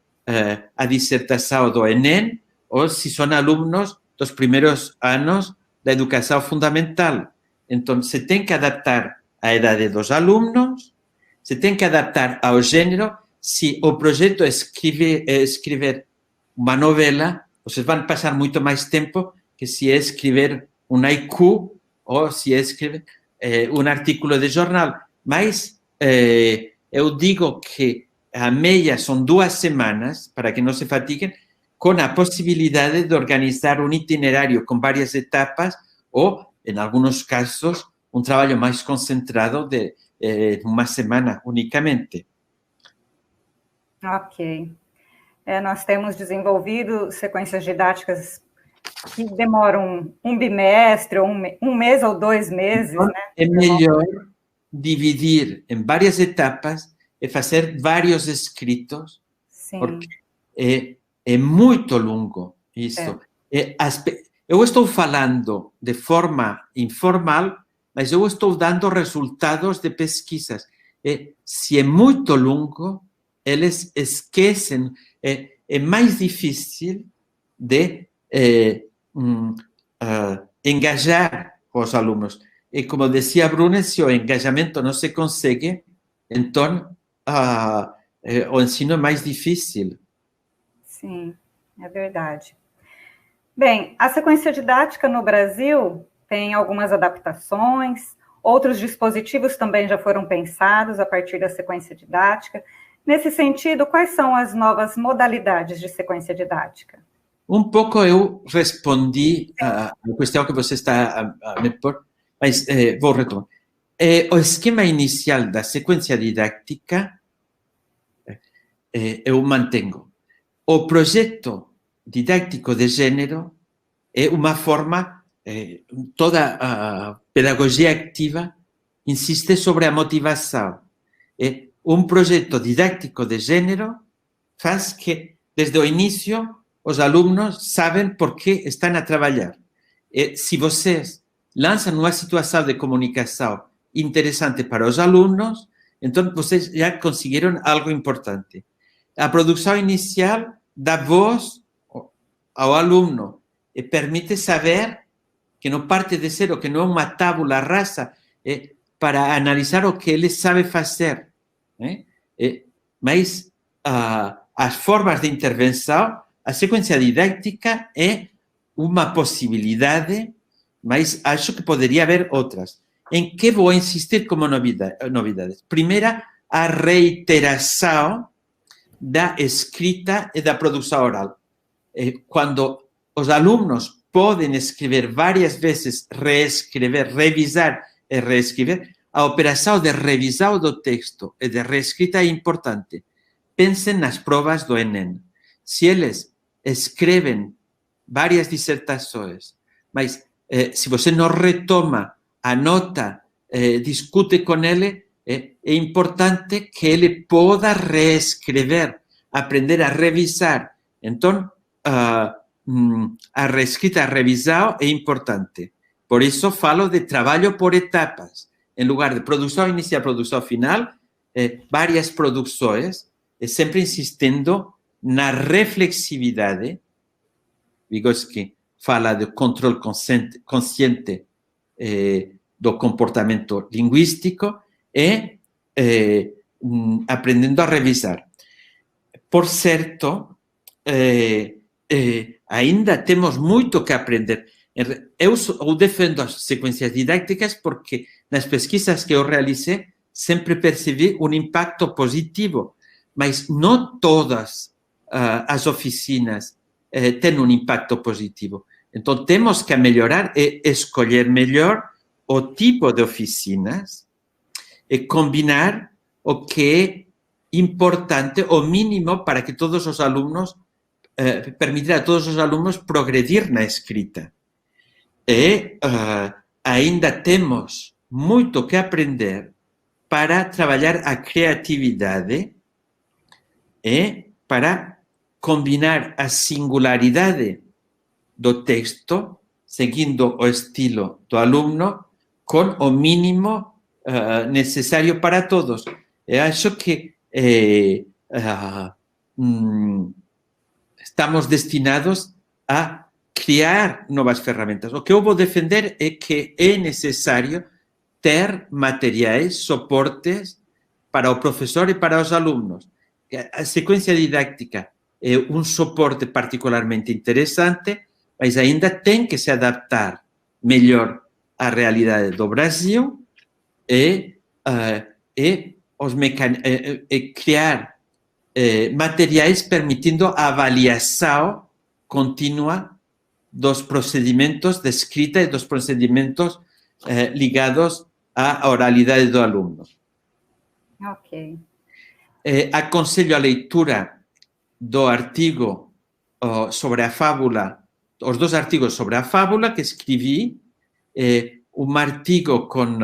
a dissertação do Enem ou se são alunos dos primeiros anos da educação fundamental. Então, se tem que adaptar à idade dos alunos, se tem que adaptar ao gênero, se o projeto é escrever uma novela, vocês vão passar muito mais tempo que se é escrever um haiku ou se é escrever um artículo de jornal. Mas eu digo que a meia são 2 semanas, para que não se fatiguem, com a possibilidade de organizar um itinerário com várias etapas ou, em alguns casos, um trabalho mais concentrado de uma semana unicamente. Ok. Nós temos desenvolvido sequências didáticas que demoram um bimestre, ou um mês ou 2 meses, né? É melhor dividir em várias etapas e fazer vários escritos, Sim. porque é muito longo isso. Eu estou falando de forma informal, mas eu estou dando resultados de pesquisas. Se é muito longo, eles esquecem. É mais difícil de engajar os alunos. E como dizia Bruna, se o engajamento não se consegue, então o ensino é mais difícil. Sim, é verdade. Bem, a sequência didática no Brasil tem algumas adaptações, outros dispositivos também já foram pensados a partir da sequência didática. Nesse sentido, quais são as novas modalidades de sequência didática? Um pouco eu respondi à questão que você está a me pôr, mas vou retomar. O esquema inicial da sequência didática eu mantenho. O projeto didático de gênero é uma forma, toda a pedagogia ativa insiste sobre a motivação. Um projeto didático de gênero faz que, desde o início, os alunos sabem por que estão a trabalhar. Se vocês lançam uma situação de comunicação interessante para os alunos, então vocês já conseguiram algo importante. A produção inicial dá voz ao aluno e permite saber que não parte de zero, que não é uma tábula rasa, para analisar o que ele sabe fazer. Mas as formas de intervenção, a sequência didática é uma possibilidade, mas acho que poderia haver outras. Em que vou insistir como novidades? Primeira, a reiteração da escrita e da produção oral. Quando os alunos podem escrever várias vezes, reescrever, revisar e reescrever, a operação de revisão do texto e de reescrita é importante. Pensem nas provas do Enem. Se eles escrevem várias dissertações, mas se você não retoma, anota, discute com ele, é importante que ele possa reescrever, aprender a revisar. Então, a reescrita, a revisão é importante. Por isso, falo de trabalho por etapas. Em lugar de produção inicial, produção final, várias produções, sempre insistindo na reflexividade. Vygotsky fala do controle consciente do comportamento linguístico e aprendendo a revisar. Por certo, ainda temos muito que aprender. Eu defendo as sequências didáticas porque nas pesquisas que eu realizei sempre percebi um impacto positivo, mas não todas as oficinas têm um impacto positivo. Então, temos que melhorar e escolher melhor o tipo de oficinas e combinar o que é importante, o mínimo, para que todos os alunos, permitir a todos os alunos progredir na escrita. E ainda temos muito que aprender para trabalhar a criatividade e para combinar a singularidade do texto, seguindo o estilo do aluno, com o mínimo necessário para todos. Eu acho que estamos destinados a criar novas ferramentas. O que eu vou defender é que é necessário ter materiais, suportes para o professor e para os alunos. a sequência didática é um suporte particularmente interessante, mas ainda tem que se adaptar melhor à realidade do Brasil e criar materiais permitindo a avaliação contínua dos procedimentos de escrita e dos procedimentos ligados à oralidade do aluno. Ok. Aconselho a leitura do artigo sobre a fábula, os 2 artigos sobre a fábula que escrevi, um artigo com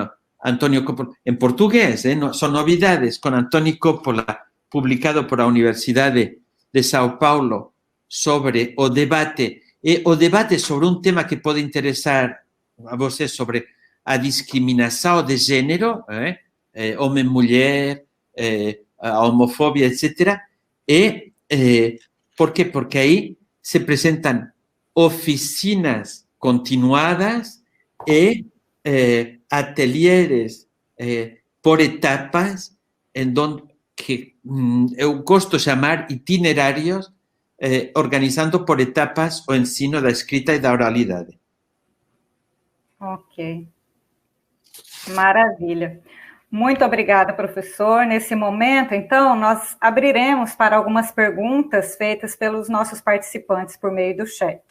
Antônio Coppola, em português, são novidades, com Antônio Coppola, publicado por a Universidade de São Paulo, sobre o debate sobre um tema que pode interessar a você, sobre a discriminação de gênero, homem-mulher, a homofobia, etc. Por quê? Porque aí se apresentam oficinas continuadas e ateliês por etapas, em donde que eu gosto de chamar itinerários, organizando por etapas o ensino da escrita e da oralidade. Ok. Maravilha. Muito obrigada, professor. Nesse momento, então, nós abriremos para algumas perguntas feitas pelos nossos participantes por meio do chat.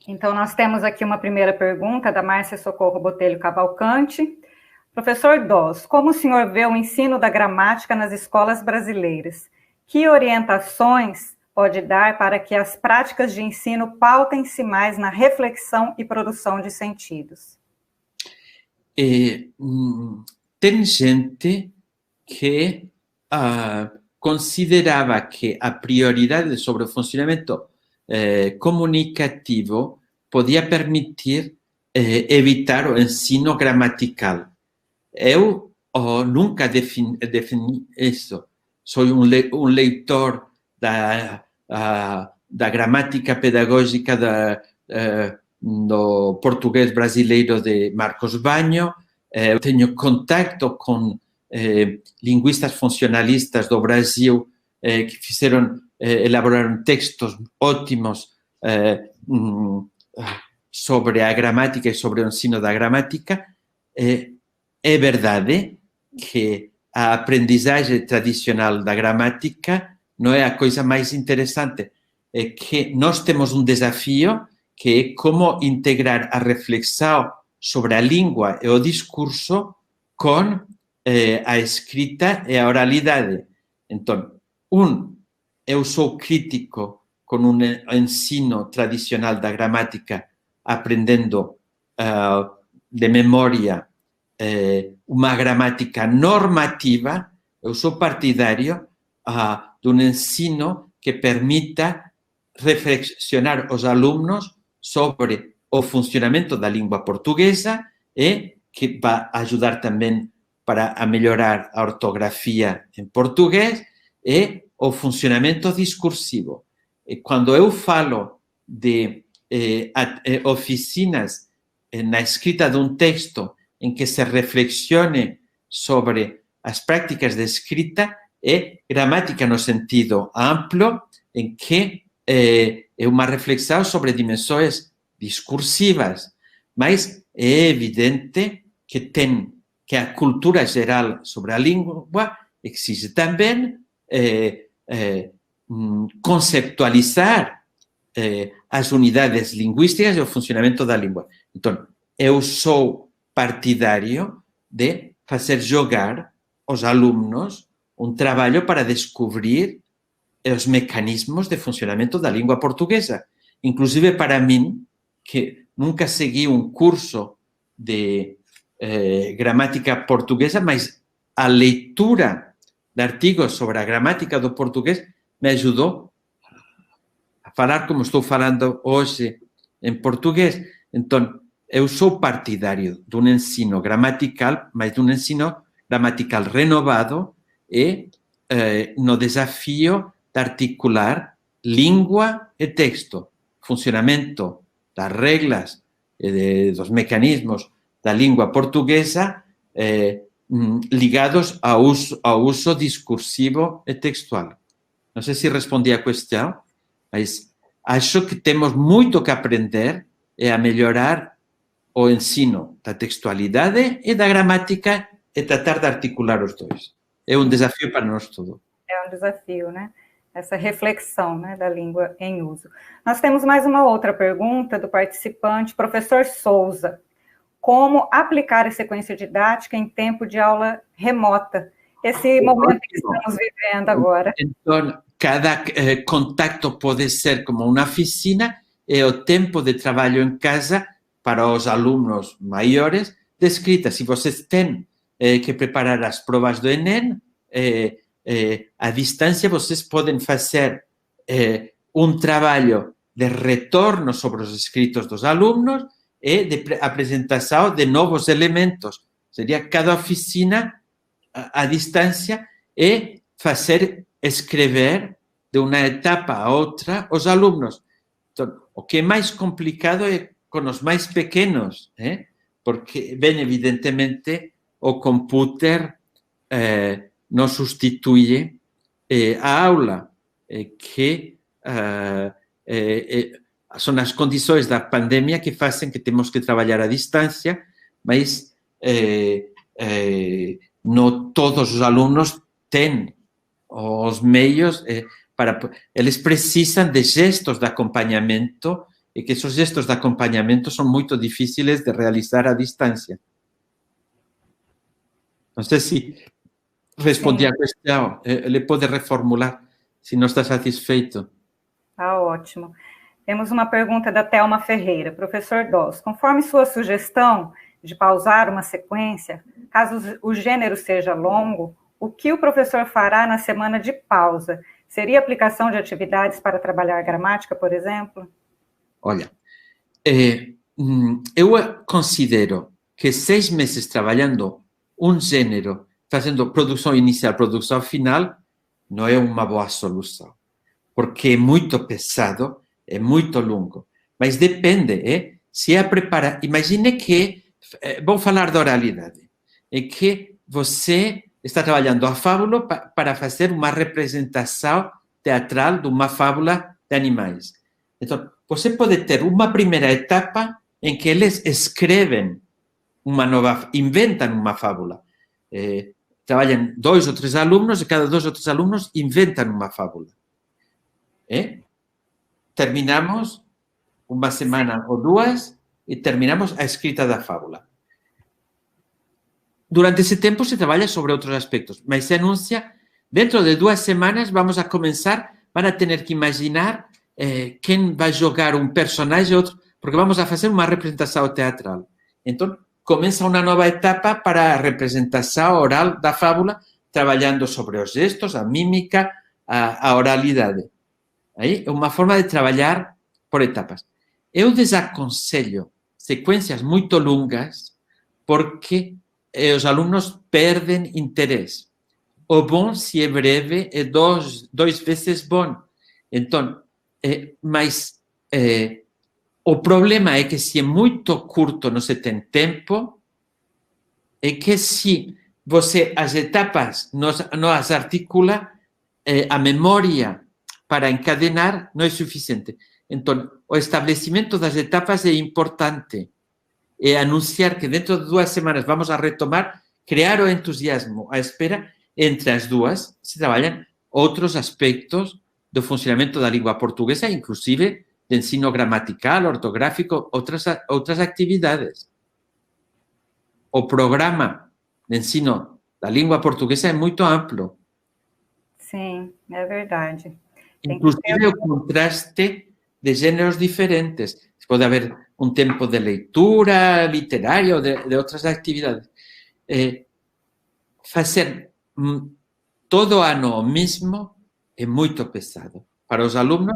Então, nós temos aqui uma primeira pergunta da Márcia Socorro Botelho Cavalcante. Professor Doss, como o senhor vê o ensino da gramática nas escolas brasileiras? Que orientações pode dar para que as práticas de ensino pautem-se mais na reflexão e produção de sentidos? Tem gente que considerava que a prioridade sobre o funcionamento comunicativo podia permitir evitar o ensino gramatical. Eu nunca defini isso. Sou um leitor da gramática pedagógica do português brasileiro de Marcos Banho. Eu tenho contato com linguistas funcionalistas do Brasil que elaboraram textos ótimos sobre a gramática e sobre o ensino da gramática. É verdade que a aprendizagem tradicional da gramática não é a coisa mais interessante. É que nós temos um desafio que é como integrar a reflexão sobre a língua e o discurso com a escrita e a oralidade. Então, eu sou crítico com um ensino tradicional da gramática, aprendendo de memória uma gramática normativa. Eu sou partidário de um ensino que permita reflexionar os alunos sobre o funcionamento da língua portuguesa e que vai ajudar também para melhorar a ortografia em português e o funcionamento discursivo. E quando eu falo de oficinas na escrita de um texto em que se reflexione sobre as práticas de escrita, é gramática no sentido amplo, em que é uma reflexão sobre dimensões discursivas, mas é evidente que a cultura geral sobre a língua exige também conceptualizar as unidades linguísticas e o funcionamento da língua. Então, eu sou partidário de fazer jogar os alunos um trabalho para descobrir os mecanismos de funcionamento da língua portuguesa. Inclusive, para mim, que nunca segui um curso de gramática portuguesa, mas a leitura de artigos sobre a gramática do português me ajudou a falar como estou falando hoje em português. Então, eu sou partidário de um ensino gramatical, mas de um ensino gramatical renovado e no desafio de articular língua e texto, funcionamento das regras e dos mecanismos da língua portuguesa ligados ao uso discursivo e textual. Não sei se respondi à questão, mas acho que temos muito que aprender a melhorar o ensino da textualidade e da gramática e tratar de articular os dois. É um desafio para nós todos. É um desafio, né? Essa reflexão, né, da língua em uso. Nós temos mais uma outra pergunta do participante, professor Souza. Como aplicar a sequência didática em tempo de aula remota? Esse momento que estamos vivendo agora. Então, cada contacto pode ser como uma oficina e o tempo de trabalho em casa para os alunos maiores de escrita. Se vocês têm que preparar as provas do Enem, à distância, vocês podem fazer um trabalho de retorno sobre os escritos dos alunos e de apresentação de novos elementos. Seria cada oficina à distância e fazer escrever de uma etapa a outra os alunos. Então, o que é mais complicado é com os mais pequenos, porque, bem, evidentemente, o computer não substitui a aula, que são as condições da pandemia que fazem que temos que trabalhar à distância, mas não todos os alunos têm os meios eles precisam de gestos de acompanhamento e que esses gestos de acompanhamento são muito difíceis de realizar à distância. Não sei se respondi à questão. Ele pode reformular se não está satisfeito. Tá ótimo. Temos uma pergunta da Thelma Ferreira. Professor Doss, conforme sua sugestão de pausar uma sequência, caso o gênero seja longo, o que o professor fará na semana de pausa? Seria aplicação de atividades para trabalhar gramática, por exemplo? Olha, eu considero que 6 meses trabalhando um gênero, fazendo produção inicial, produção final, não é uma boa solução, porque é muito pesado, é muito longo. Mas depende, se é preparar. Imagine que, vou falar da oralidade, é que você está trabalhando a fábula para fazer uma representação teatral de uma fábula de animais. Então, você pode ter uma primeira etapa em que eles escrevem inventam uma fábula. Trabalham 2 ou 3 alunos e cada 2 ou 3 alunos inventam uma fábula. Terminamos uma semana ou 2 e terminamos a escrita da fábula. Durante esse tempo se trabalha sobre outros aspectos, mas se anuncia, dentro de 2 semanas vamos a começar, van a ter que imaginar quem vai jogar um personagem e outro, porque vamos a fazer uma representação teatral. Então, começa uma nova etapa para a representação oral da fábula, trabalhando sobre os gestos, a mímica, a oralidade. Aí é uma forma de trabalhar por etapas. Eu desaconselho sequências muito longas porque os alunos perdem interesse. O bom, se é breve, é 2 vezes bom. Então, mas o problema é que se é muito curto, não se tem tempo, é que se você as etapas não as articula, a memória para encadenar não é suficiente. Então, o estabelecimento das etapas é importante. É anunciar que dentro de 2 semanas vamos a retomar, criar o entusiasmo, a espera, entre as duas se trabalham outros aspectos do funcionamento da língua portuguesa, inclusive de ensino gramatical, ortográfico, outras atividades. O programa de ensino da língua portuguesa é muito amplo. Sim, é verdade. Inclusive o contraste de gêneros diferentes. Pode haver um tempo de leitura literária ou de outras atividades. Fazer todo ano o mesmo é muito pesado. Para os alunos,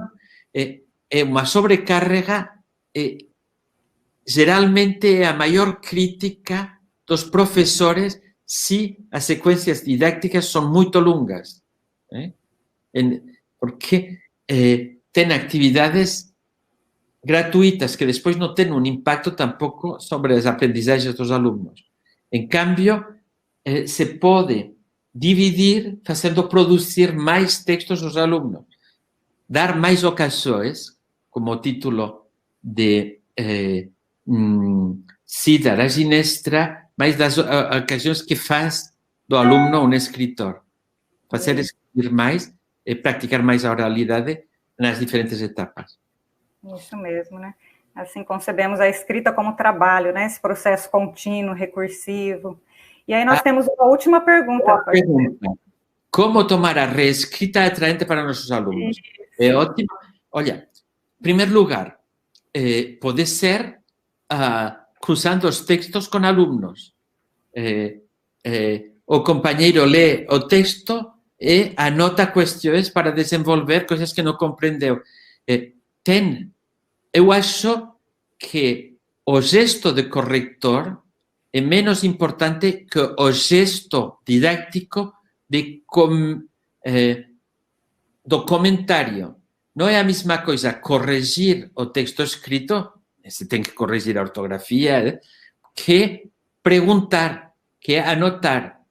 é uma sobrecarga, geralmente é a maior crítica dos professores se as sequências didáticas são muito longas. Porque tem atividades gratuitas que depois não têm um impacto tampouco sobre as aprendizagens dos alunos. Em cambio, se pode dividir fazendo produzir mais textos aos alunos, dar mais ocasiões, como o título de Cida da Ginestra, mais das ocasiões que faz do aluno um escritor. Fazer escrever mais e praticar mais a oralidade nas diferentes etapas. Isso mesmo, né? Assim concebemos a escrita como trabalho, né? Esse processo contínuo, recursivo. E aí nós temos uma última pergunta. Como tomar a reescrita atraente para nossos alunos? É ótimo. Olha, em primeiro lugar, pode ser cruzando os textos com alunos. O companheiro lê o texto e anota questões para desenvolver coisas que não compreendeu. Eu acho que o gesto de corretor é menos importante que o gesto didático do comentário. Não é a mesma coisa corrigir o texto escrito, você tem que corrigir a ortografia, que perguntar, que anotar.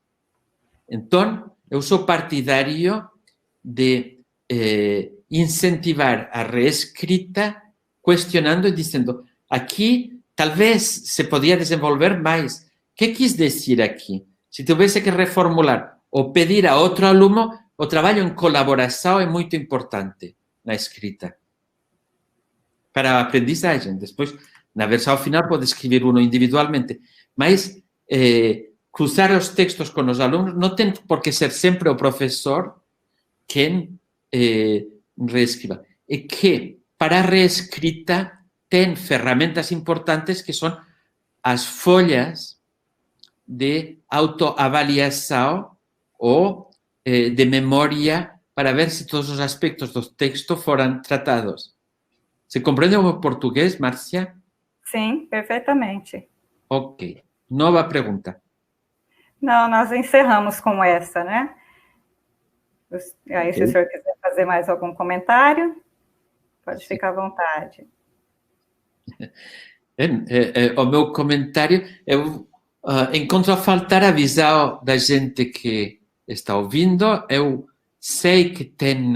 Então, eu sou partidário de incentivar a reescrita questionando e dizendo, aqui talvez se podia desenvolver mais. O que quis dizer aqui? Se tivesse que reformular ou pedir a outro aluno, o trabalho em colaboração é muito importante na escrita. Para a aprendizagem. Depois, na versão final, pode escrever uno individualmente. Mas cruzar os textos com os alunos não tem por que ser sempre o professor quem reescriba. É que, para a reescrita, tem ferramentas importantes que são as folhas de autoavaliação ou de memória para ver se todos os aspectos do texto foram tratados. Se compreende o português, Márcia? Sim, perfeitamente. Ok. Nova pergunta. Não, nós encerramos com essa, né? Aí, se o senhor quiser fazer mais algum comentário, pode ficar à vontade. O meu comentário, eu encontro a faltar a visão da gente que está ouvindo. Eu sei que tem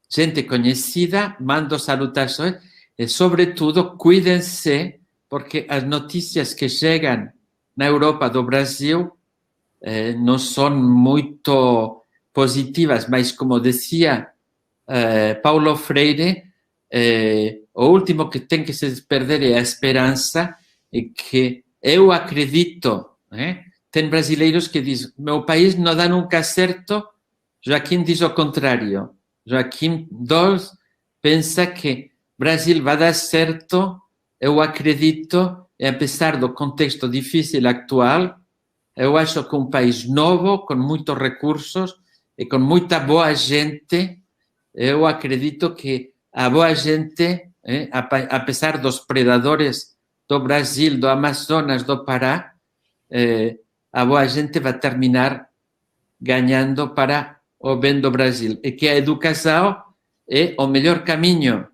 gente conhecida, mando salutações e, sobretudo, cuidem-se, porque as notícias que chegam na Europa do Brasil não são muito positivas, mas, como dizia Paulo Freire, o último que tem que se perder é a esperança, e que eu acredito, tem brasileiros que dizem, meu país não dá nunca certo, Joaquim diz o contrário. Joaquim II pensa que Brasil vai dar certo, eu acredito, e apesar do contexto difícil atual, eu acho que um país novo, com muitos recursos e com muita boa gente, eu acredito que a boa gente, apesar dos predadores do Brasil, do Amazonas, do Pará, a boa gente vai terminar ganhando para o bem do Brasil. E que a educação é o melhor caminho.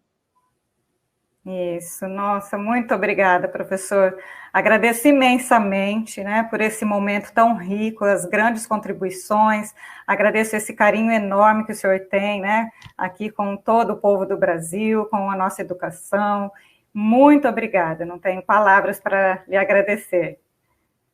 Isso, nossa, muito obrigada, professor. Agradeço imensamente, né, por esse momento tão rico, as grandes contribuições, agradeço esse carinho enorme que o senhor tem, né, aqui com todo o povo do Brasil, com a nossa educação. Muito obrigada, não tenho palavras para lhe agradecer.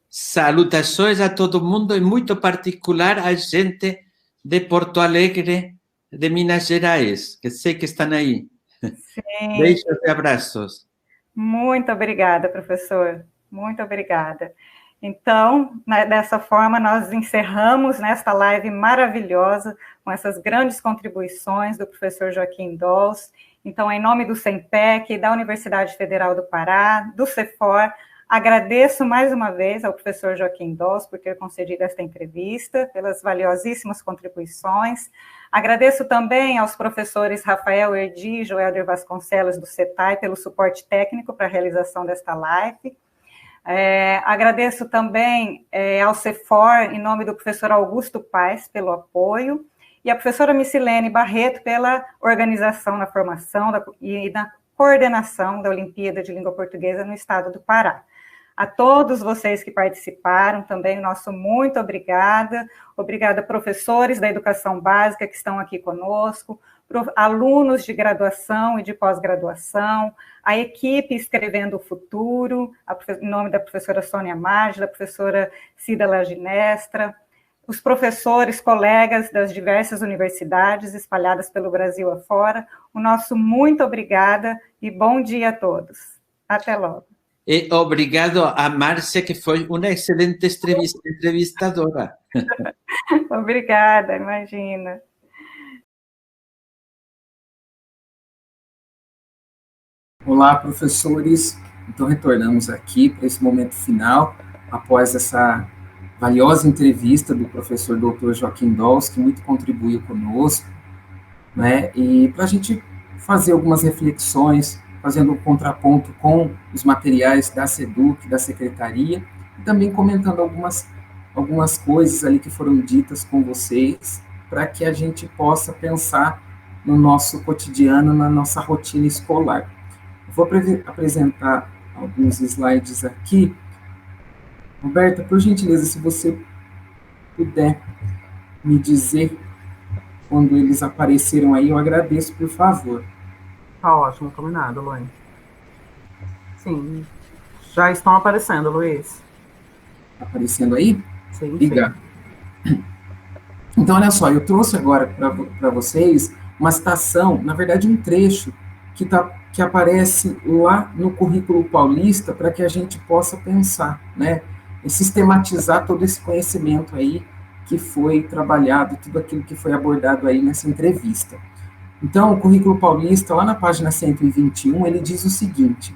Salutações a todo mundo, e muito particular a gente de Porto Alegre, de Minas Gerais, que sei que estão aí. Sim. Beijos e abraços. Muito obrigada, professor. Muito obrigada. Então, dessa forma, nós encerramos nesta live maravilhosa, com essas grandes contribuições do professor Joaquim Dols. Então, em nome do SEMPEC, da Universidade Federal do Pará, do CEFOR, agradeço mais uma vez ao professor Joaquim Dols por ter concedido esta entrevista, pelas valiosíssimas contribuições. Agradeço também aos professores Rafael Erdi e Joelder Vasconcelos, do CETAI, pelo suporte técnico para a realização desta live. Agradeço também ao CEFOR, em nome do professor Augusto Paes, pelo apoio, e a professora Micilene Barreto pela organização na formação e na coordenação da Olimpíada de Língua Portuguesa no estado do Pará. A todos vocês que participaram também, nosso muito obrigada. Obrigada, professores da educação básica que estão aqui conosco, alunos de graduação e de pós-graduação, a equipe Escrevendo o Futuro, em nome da professora Sônia Maggi, da professora Cida Laginestra, os professores, colegas das diversas universidades espalhadas pelo Brasil afora, o nosso muito obrigada e bom dia a todos. Até logo. E obrigado a Márcia, que foi uma excelente entrevistadora. Obrigada, imagina. Olá, professores. Então, retornamos aqui para esse momento final, após essa valiosa entrevista do professor Dr. Joaquim Dols, que muito contribuiu conosco, né? E para a gente fazer algumas reflexões, fazendo um contraponto com os materiais da SEDUC, da Secretaria, e também comentando algumas coisas ali que foram ditas com vocês, para que a gente possa pensar no nosso cotidiano, na nossa rotina escolar. Eu vou apresentar alguns slides aqui. Roberta, por gentileza, se você puder me dizer quando eles apareceram aí, eu agradeço, por favor. Tá ótimo, combinado, Luiz. Sim, já estão aparecendo, Luiz. Aparecendo aí? Sim, obrigado. Sim. Então, olha só, eu trouxe agora para vocês uma citação, na verdade, um trecho que aparece lá no currículo paulista para que a gente possa pensar, né? E sistematizar todo esse conhecimento aí que foi trabalhado, tudo aquilo que foi abordado aí nessa entrevista. Então, o currículo paulista, lá na página 121, ele diz o seguinte: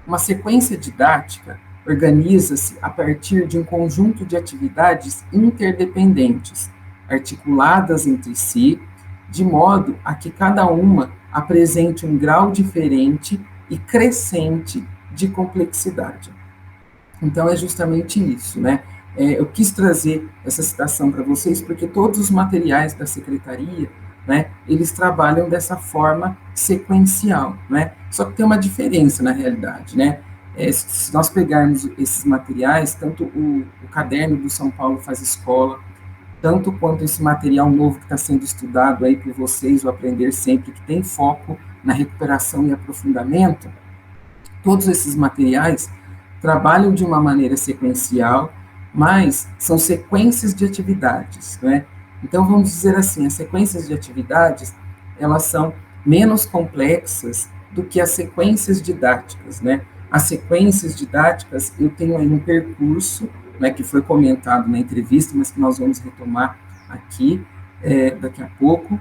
uma sequência didática organiza-se a partir de um conjunto de atividades interdependentes, articuladas entre si, de modo a que cada uma apresente um grau diferente e crescente de complexidade. Então, é justamente isso, né? Eu quis trazer essa citação para vocês, porque todos os materiais da Secretaria, né, eles trabalham dessa forma sequencial, né? Só que tem uma diferença na realidade, né? Se nós pegarmos esses materiais, tanto o caderno do São Paulo Faz Escola, tanto quanto esse material novo que está sendo estudado aí por vocês, o Aprender Sempre, que tem foco na recuperação e aprofundamento, todos esses materiais trabalham de uma maneira sequencial, mas são sequências de atividades, né? Então, vamos dizer assim, as sequências de atividades, elas são menos complexas do que as sequências didáticas, né? As sequências didáticas, eu tenho aí um percurso, né, que foi comentado na entrevista, mas que nós vamos retomar aqui daqui a pouco,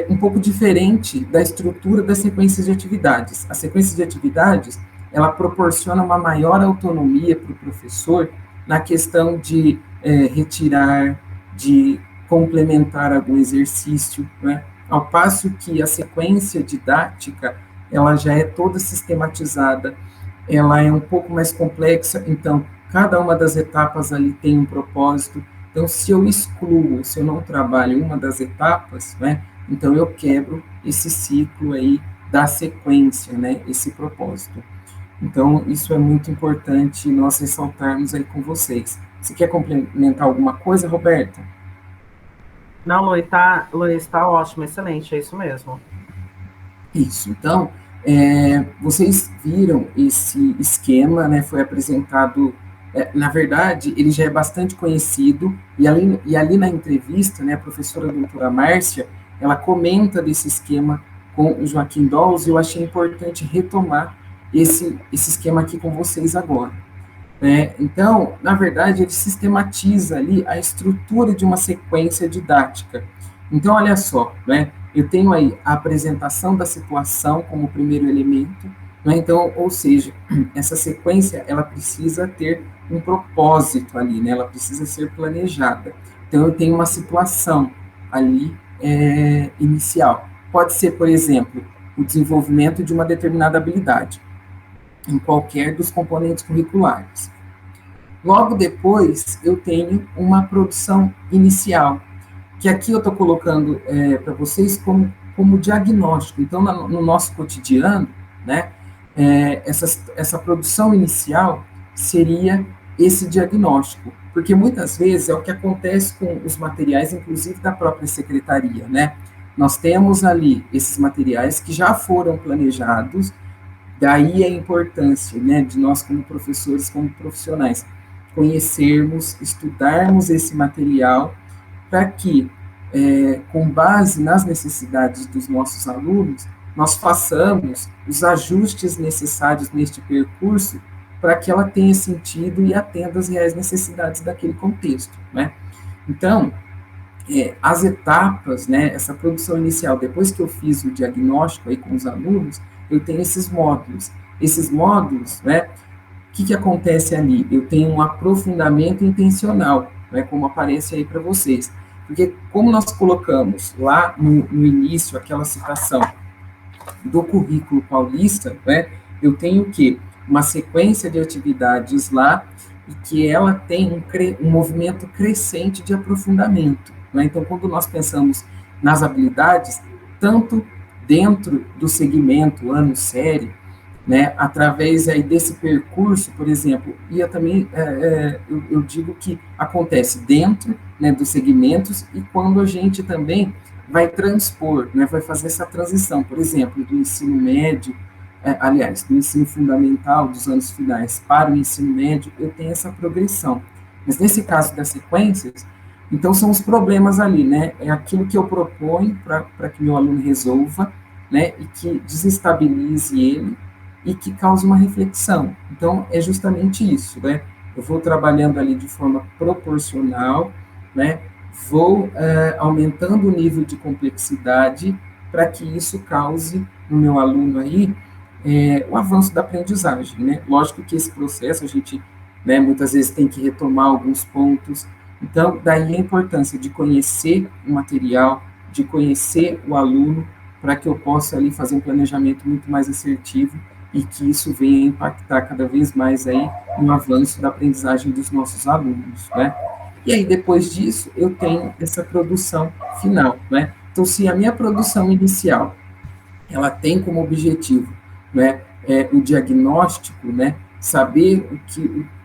um pouco diferente da estrutura das sequências de atividades. As sequências de atividades, ela proporciona uma maior autonomia para o professor na questão de retirar, de complementar algum exercício, né? Ao passo que a sequência didática, ela já é toda sistematizada, ela é um pouco mais complexa, então, cada uma das etapas ali tem um propósito. Então, se eu excluo, se eu não trabalho uma das etapas, né, então eu quebro esse ciclo aí da sequência, né, esse propósito. Então, isso é muito importante nós ressaltarmos aí com vocês. Você quer complementar alguma coisa, Roberta? Não, Luiz, tá ótimo, excelente, é isso mesmo. Isso, então, vocês viram esse esquema, né, foi apresentado, na verdade, ele já é bastante conhecido, e ali na entrevista, né, a professora doutora Márcia, ela comenta desse esquema com o Joaquim Dols, e eu achei importante retomar esse esquema aqui com vocês agora. Então, na verdade, ele sistematiza ali a estrutura de uma sequência didática. Então, olha só, né, eu tenho aí a apresentação da situação como primeiro elemento, né, então, ou seja, essa sequência, ela precisa ter um propósito ali, né, ela precisa ser planejada. Então, eu tenho uma situação ali inicial. Pode ser, por exemplo, o desenvolvimento de uma determinada habilidade, em qualquer dos componentes curriculares. Logo depois, eu tenho uma produção inicial, que aqui eu estou colocando para vocês como diagnóstico. Então, no nosso cotidiano, né, essa produção inicial seria esse diagnóstico, porque muitas vezes é o que acontece com os materiais, inclusive da própria secretaria, né? Nós temos ali esses materiais que já foram planejados, daí a importância, né, de nós como professores, como profissionais, conhecermos, estudarmos esse material para que, com base nas necessidades dos nossos alunos, nós façamos os ajustes necessários neste percurso para que ela tenha sentido e atenda às reais necessidades daquele contexto, né? Então, as etapas, né, essa produção inicial, depois que eu fiz o diagnóstico aí com os alunos, eu tenho esses módulos. Esses módulos, né, o que acontece ali? Eu tenho um aprofundamento intencional, né, como aparece aí para vocês. Porque como nós colocamos lá no início aquela citação do currículo paulista, né, eu tenho o quê? Uma sequência de atividades lá e que ela tem um movimento crescente de aprofundamento, né? Então, quando nós pensamos nas habilidades, tanto dentro do segmento ano-série, né, através aí desse percurso, por exemplo, e também eu digo que acontece dentro, né, dos segmentos e quando a gente também vai transpor, né, vai fazer essa transição, por exemplo, do ensino médio, aliás, do ensino fundamental, dos anos finais para o ensino médio, eu tenho essa progressão. Mas nesse caso das sequências, então são os problemas ali, né, é aquilo que eu proponho para que meu aluno resolva, né, e que desestabilize ele, e que cause uma reflexão. Então, é justamente isso, né? Eu vou trabalhando ali de forma proporcional, né? Vou aumentando o nível de complexidade para que isso cause no meu aluno aí o avanço da aprendizagem, né? Lógico que esse processo a gente, né, muitas vezes tem que retomar alguns pontos. Então, daí a importância de conhecer o material, de conhecer o aluno, para que eu possa ali fazer um planejamento muito mais assertivo e que isso venha impactar cada vez mais aí no avanço da aprendizagem dos nossos alunos, né? E aí, depois disso, eu tenho essa produção final, né? Então, se a minha produção inicial, ela tem como objetivo, né, o diagnóstico, né, saber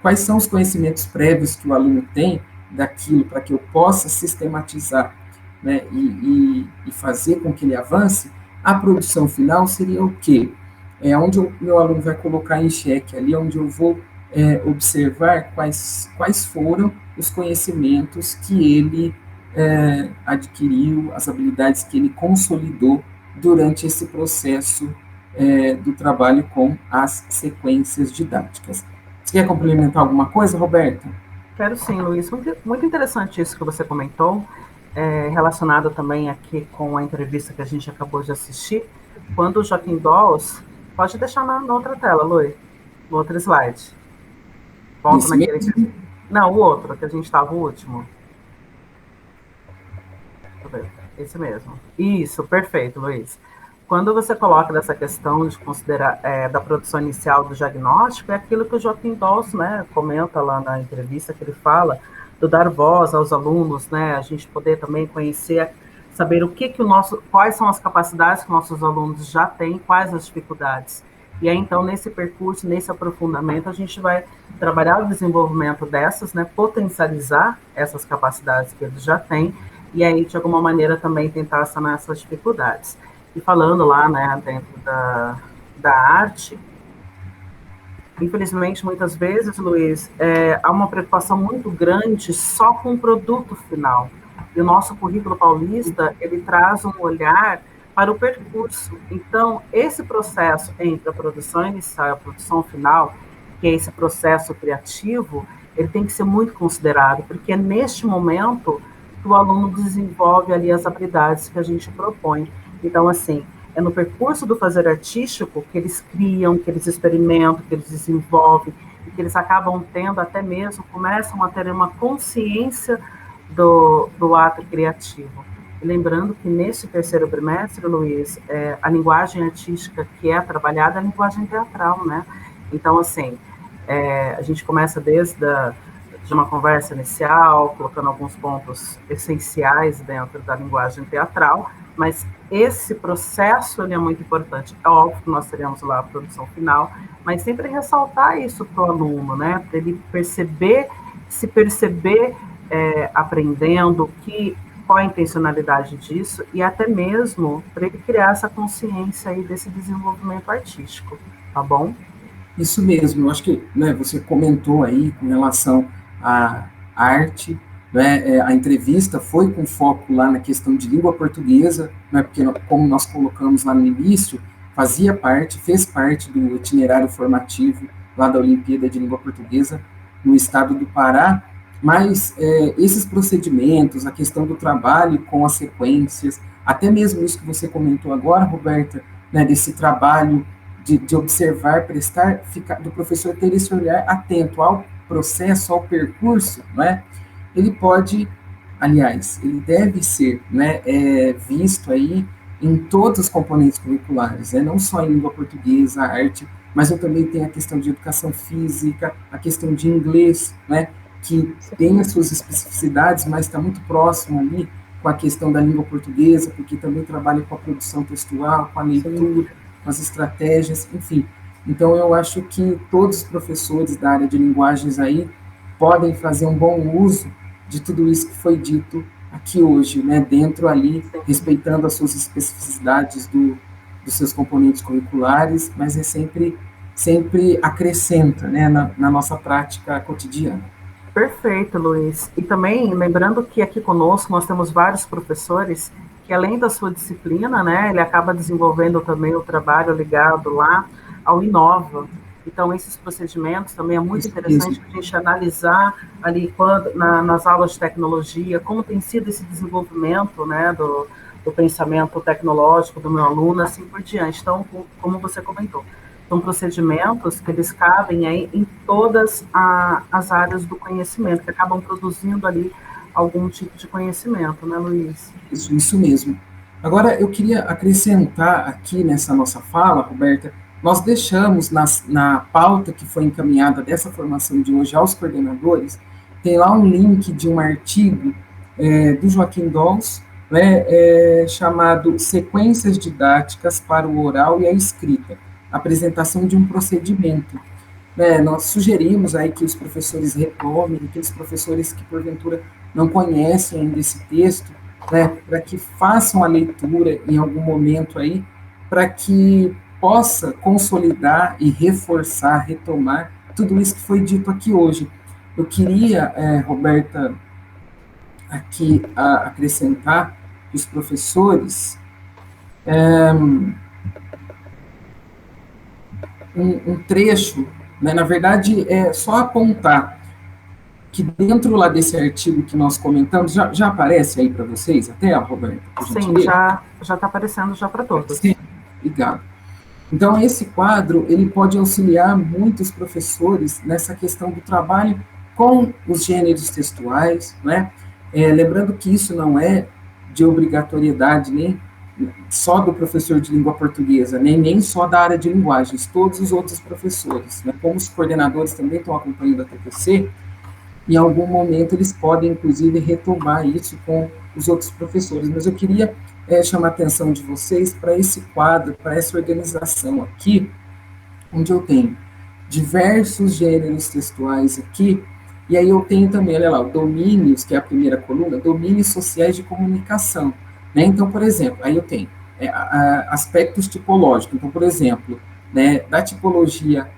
quais são os conhecimentos prévios que o aluno tem daquilo para que eu possa sistematizar, né, e fazer com que ele avance, a produção final seria o quê? É onde o meu aluno vai colocar em xeque, ali onde eu vou observar quais foram os conhecimentos que ele adquiriu, as habilidades que ele consolidou durante esse processo do trabalho com as sequências didáticas. Você quer complementar alguma coisa, Roberta? Quero sim, Luiz. Muito interessante isso que você comentou, relacionado também aqui com a entrevista que a gente acabou de assistir, quando o Joaquim Dawes... Pode deixar na outra tela, Luiz, no outro slide. Volta naquele... Mesmo? Não, o outro, que a gente estava, o último. Esse mesmo. Isso, perfeito, Luiz. Quando você coloca dessa questão de considerar da produção inicial do diagnóstico, é aquilo que o Joaquim Dawes, né, comenta lá na entrevista, que ele fala do dar voz aos alunos, né, a gente poder também conhecer, saber quais são as capacidades que nossos alunos já têm, quais as dificuldades. E aí, então, nesse percurso, nesse aprofundamento, a gente vai trabalhar o desenvolvimento dessas, né, potencializar essas capacidades que eles já têm, e aí, de alguma maneira, também tentar sanar essas dificuldades. E falando lá, né, dentro da arte, infelizmente, muitas vezes, Luiz, há uma preocupação muito grande só com o produto final. E o nosso currículo paulista, ele traz um olhar para o percurso. Então, esse processo entre a produção inicial e a produção final, que é esse processo criativo, ele tem que ser muito considerado, porque é neste momento que o aluno desenvolve ali as habilidades que a gente propõe. Então, assim, é no percurso do fazer artístico que eles criam, que eles experimentam, que eles desenvolvem, e que eles acabam tendo até mesmo, começam a ter uma consciência do ato criativo. E lembrando que neste terceiro trimestre, Luiz, a linguagem artística que é trabalhada é a linguagem teatral, né? Então, assim, a gente começa de uma conversa inicial, colocando alguns pontos essenciais dentro da linguagem teatral, mas esse processo ele é muito importante. É óbvio que nós teremos lá a produção final, mas sempre ressaltar isso para o aluno, né? Para ele perceber, se perceber aprendendo qual a intencionalidade disso e até mesmo para ele criar essa consciência aí desse desenvolvimento artístico, tá bom? Isso mesmo, eu acho que, né, você comentou aí com relação à arte, né, a entrevista foi com foco lá na questão de língua portuguesa, né, porque, como nós colocamos lá no início, fez parte do itinerário formativo lá da Olimpíada de Língua Portuguesa no estado do Pará, mas esses procedimentos, a questão do trabalho com as sequências, até mesmo isso que você comentou agora, Roberta, né, desse trabalho de observar, prestar, do professor ter esse olhar atento ao processo, ao percurso, né, ele pode, aliás, ele deve ser, né, visto aí em todos os componentes curriculares, não só em língua portuguesa, arte, mas eu também tenho a questão de educação física, a questão de inglês, né, que tem as suas especificidades, mas está muito próximo ali com a questão da língua portuguesa, porque também trabalha com a produção textual, com a leitura, com as estratégias, enfim. Então, eu acho que todos os professores da área de linguagens aí podem fazer um bom uso de tudo isso que foi dito aqui hoje, né, dentro ali, respeitando as suas especificidades dos seus componentes curriculares, mas sempre acrescenta, né, na nossa prática cotidiana. Perfeito, Luiz. E também, lembrando que aqui conosco nós temos vários professores que, além da sua disciplina, né, ele acaba desenvolvendo também o trabalho ligado lá ao Inova. Então, esses procedimentos também é muito interessante a gente analisar ali nas aulas de tecnologia, como tem sido esse desenvolvimento, né, do pensamento tecnológico do meu aluno, assim por diante. Então, como você comentou, são procedimentos que eles cabem aí em todas as áreas do conhecimento, que acabam produzindo ali algum tipo de conhecimento, né, Luiz? Isso mesmo. Agora, eu queria acrescentar aqui nessa nossa fala, Roberta, nós deixamos na pauta que foi encaminhada dessa formação de hoje aos coordenadores, tem lá um link de um artigo do Joaquim Dons, né, chamado Sequências Didáticas para o Oral e a Escrita, apresentação de um procedimento. Nós sugerimos aí que os professores retomem, aqueles professores que, porventura, não conhecem ainda esse texto, né, para que façam a leitura em algum momento aí, para que possa consolidar e reforçar, retomar tudo isso que foi dito aqui hoje. Eu queria, Roberta, aqui acrescentar que os professores um trecho, né, na verdade, é só apontar que dentro lá desse artigo que nós comentamos, já aparece aí para vocês até, Roberta? Sim, já está aparecendo já para todos. Sim, obrigado. Então, esse quadro, ele pode auxiliar muitos professores nessa questão do trabalho com os gêneros textuais, né? Lembrando que isso não é de obrigatoriedade nem só do professor de língua portuguesa, nem só da área de linguagens, todos os outros professores, né? Como os coordenadores também estão acompanhando a TPC, em algum momento eles podem, inclusive, retomar isso com os outros professores. Mas eu queria chamar a atenção de vocês para esse quadro, para essa organização aqui, onde eu tenho diversos gêneros textuais aqui, e aí eu tenho também, olha lá, domínios, que é a primeira coluna, domínios sociais de comunicação, né? Então, por exemplo, aí eu tenho aspectos tipológicos. Então, por exemplo, né, da tipologia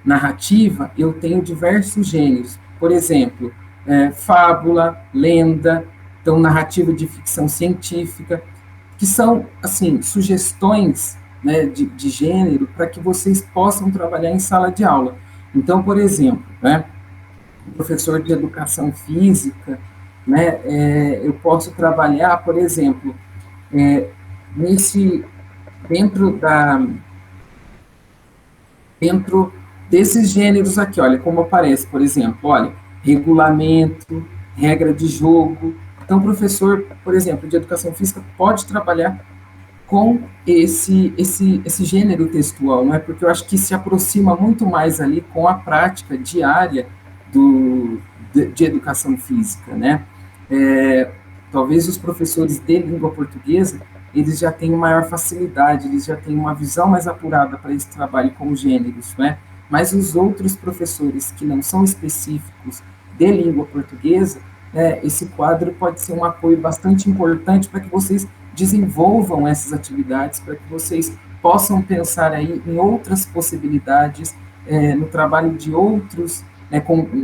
narrativa, eu tenho diversos gêneros. Por exemplo, fábula, lenda, então narrativa de ficção científica, que são, assim, sugestões, né, de gênero para que vocês possam trabalhar em sala de aula. Então, por exemplo, né, o professor de educação física, né, eu posso trabalhar, por exemplo, dentro desses gêneros aqui, olha, como aparece, por exemplo, olha, regulamento, regra de jogo. Então, o professor, por exemplo, de educação física pode trabalhar com esse gênero textual, não é? Porque eu acho que se aproxima muito mais ali com a prática diária de educação física, né? Talvez os professores de língua portuguesa eles já têm maior facilidade, eles já têm uma visão mais apurada para esse trabalho com gêneros, né? Mas os outros professores que não são específicos de língua portuguesa, esse quadro pode ser um apoio bastante importante para que vocês desenvolvam essas atividades, para que vocês possam pensar aí em outras possibilidades, no trabalho de outros,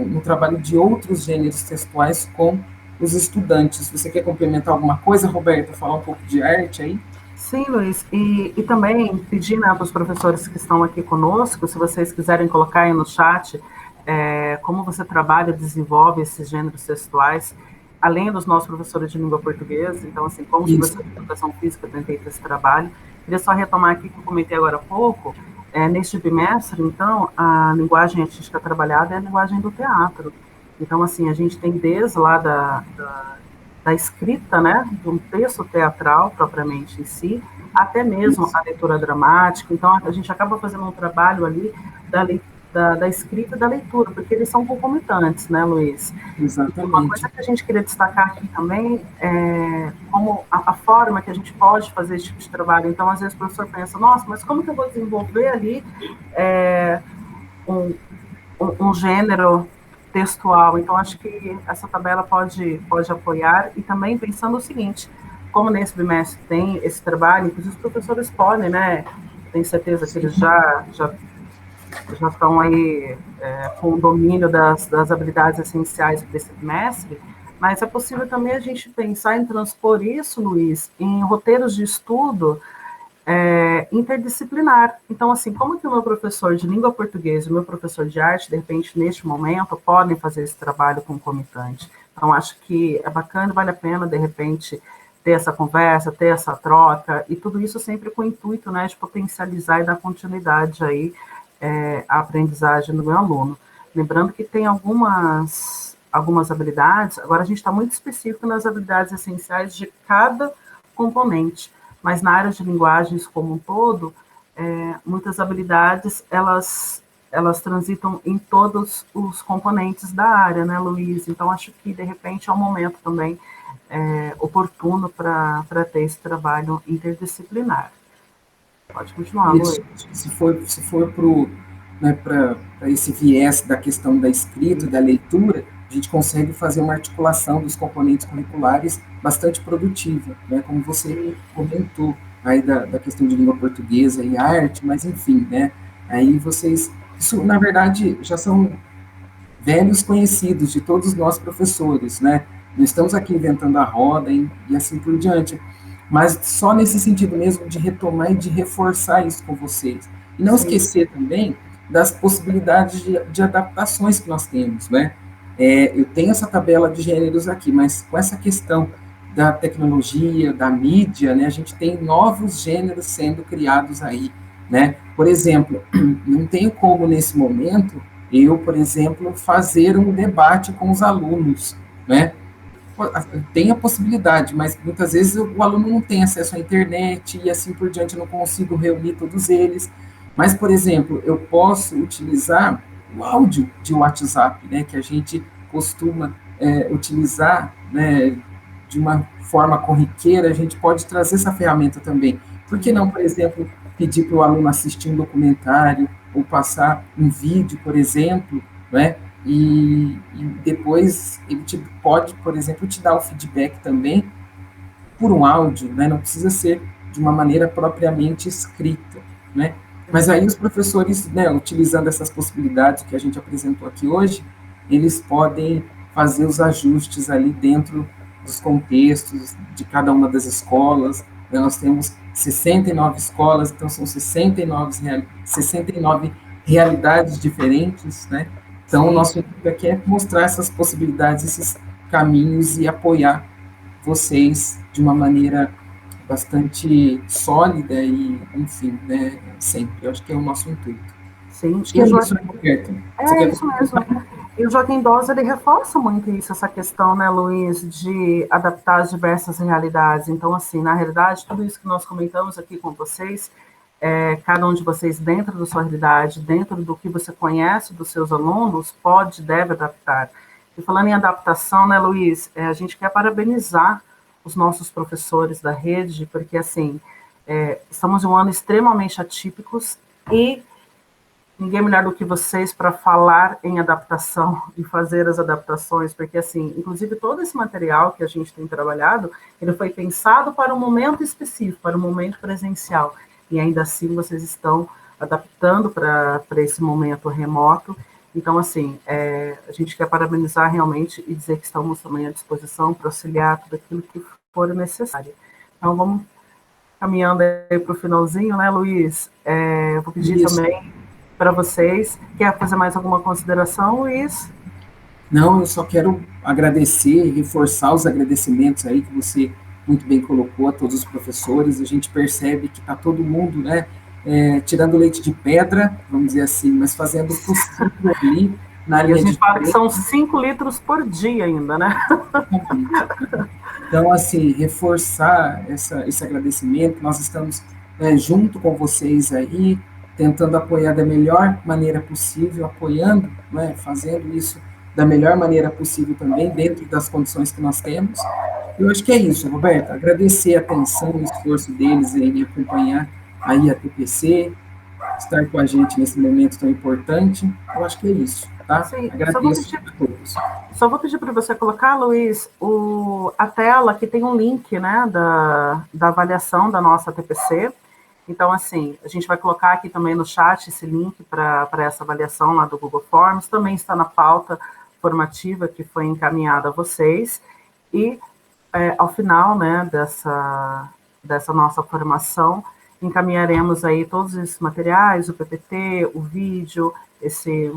no trabalho de outros gêneros textuais com os estudantes. Você quer complementar alguma coisa, Roberta? Falar um pouco de arte aí? Sim, Luiz, e também pedir, né, para os professores que estão aqui conosco, se vocês quiserem colocar aí no chat como você trabalha e desenvolve esses gêneros textuais, além dos nossos professores de língua portuguesa. Então, assim, como professor de educação física, eu tenho feito esse trabalho. Queria só retomar aqui que eu comentei agora há pouco, neste bimestre, então, a linguagem artística trabalhada é a linguagem do teatro. Então, assim, a gente tem desde lá da escrita, né, de um texto teatral, propriamente em si, até mesmo a leitura dramática. Então, a gente acaba fazendo um trabalho ali da escrita e da leitura, porque eles são concomitantes, né, Luiz? Exatamente. Uma coisa que a gente queria destacar aqui também é como a forma que a gente pode fazer esse tipo de trabalho. Então, às vezes o professor pensa, nossa, mas como que eu vou desenvolver ali um gênero textual? Então, acho que essa tabela pode apoiar, e também pensando o seguinte, como nesse bimestre tem esse trabalho, inclusive os professores podem, né, tenho certeza que eles já estão aí com o domínio das habilidades essenciais desse bimestre, mas é possível também a gente pensar em transpor isso, Luiz, em roteiros de estudo interdisciplinar. Então, assim, como que o meu professor de língua portuguesa e o meu professor de arte, de repente, neste momento, podem fazer esse trabalho concomitante? Então, acho que é bacana, vale a pena, de repente, ter essa conversa, ter essa troca, e tudo isso sempre com o intuito, né, de potencializar e dar continuidade aí a aprendizagem do meu aluno. Lembrando que tem algumas habilidades, agora a gente está muito específico nas habilidades essenciais de cada componente, mas na área de linguagens como um todo, muitas habilidades, elas transitam em todos os componentes da área, né, Luiz? Então, acho que, de repente, é um momento também oportuno para ter esse trabalho interdisciplinar. Pode continuar, Luiz. Se for para esse viés da questão da escrita, da leitura, a gente consegue fazer uma articulação dos componentes curriculares bastante produtiva, né? Como você comentou aí da questão de língua portuguesa e arte, mas enfim, né? Aí isso na verdade já são velhos conhecidos de todos nós professores, né? Não estamos aqui inventando a roda e assim por diante, mas só nesse sentido mesmo de retomar e de reforçar isso com vocês. E não esquecer também das possibilidades de adaptações que nós temos, né? Eu tenho essa tabela de gêneros aqui, mas com essa questão da tecnologia, da mídia, né, a gente tem novos gêneros sendo criados aí, né? Por exemplo, não tenho como, nesse momento, eu, por exemplo, fazer um debate com os alunos, né? Tem a possibilidade, mas muitas vezes o aluno não tem acesso à internet e assim por diante, eu não consigo reunir todos eles. Mas, por exemplo, eu posso utilizar o áudio de WhatsApp, né, que a gente costuma utilizar, né, de uma forma corriqueira, a gente pode trazer essa ferramenta também. Por que não, por exemplo, pedir para o aluno assistir um documentário ou passar um vídeo, por exemplo, né? E depois ele pode, por exemplo, te dar o feedback também por um áudio, né? Não precisa ser de uma maneira propriamente escrita, né? Mas aí os professores, né, utilizando essas possibilidades que a gente apresentou aqui hoje, eles podem fazer os ajustes ali dentro dos contextos de cada uma das escolas. Nós temos 69 escolas, então são 69 realidades diferentes, né? Então, o nosso intuito aqui é mostrar essas possibilidades, esses caminhos e apoiar vocês de uma maneira bastante sólida e, enfim, né, sempre. Eu acho que é o nosso intuito. Sim, acho que é isso, né, Roberto? Isso mesmo. E o Joaquim Dose, ele reforça muito isso, essa questão, né, Luiz, de adaptar as diversas realidades. Então, assim, na realidade, tudo isso que nós comentamos aqui com vocês, cada um de vocês dentro da sua realidade, dentro do que você conhece dos seus alunos, deve adaptar. E falando em adaptação, né, Luiz, a gente quer parabenizar os nossos professores da rede, porque, assim, estamos em um ano extremamente atípicos e ninguém melhor do que vocês para falar em adaptação e fazer as adaptações, porque, assim, inclusive todo esse material que a gente tem trabalhado, ele foi pensado para um momento específico, para um momento presencial, e ainda assim vocês estão adaptando para esse momento remoto. Então, assim, a gente quer parabenizar realmente e dizer que estamos também à disposição para auxiliar tudo aquilo que for necessário. Então, vamos caminhando aí para o finalzinho, né, Luiz? Eu vou pedir também para vocês. Quer fazer mais alguma consideração, Luiz? Não, eu só quero agradecer, reforçar os agradecimentos aí que você muito bem colocou a todos os professores. A gente percebe que está todo mundo, né, tirando leite de pedra, vamos dizer assim, mas fazendo o possível ali na linha de frente. E a gente fala que são 5 litros por dia ainda, né? Então, assim, reforçar esse agradecimento, nós estamos junto com vocês aí, tentando apoiar da melhor maneira possível, apoiando, né, fazendo isso da melhor maneira possível também, dentro das condições que nós temos. Eu acho que é isso, Roberto, agradecer a atenção e o esforço deles em acompanhar aí a TPC, estar com a gente nesse momento tão importante. Eu acho que é isso, tá? Sim, agradeço a todos. Só vou pedir para você colocar, Luiz, a tela que tem um link, né, da avaliação da nossa TPC. Então, assim, a gente vai colocar aqui também no chat esse link para essa avaliação lá do Google Forms, também está na pauta formativa que foi encaminhada a vocês, e ao final, né, dessa nossa formação, encaminharemos aí todos esses materiais, o PPT, o vídeo, esse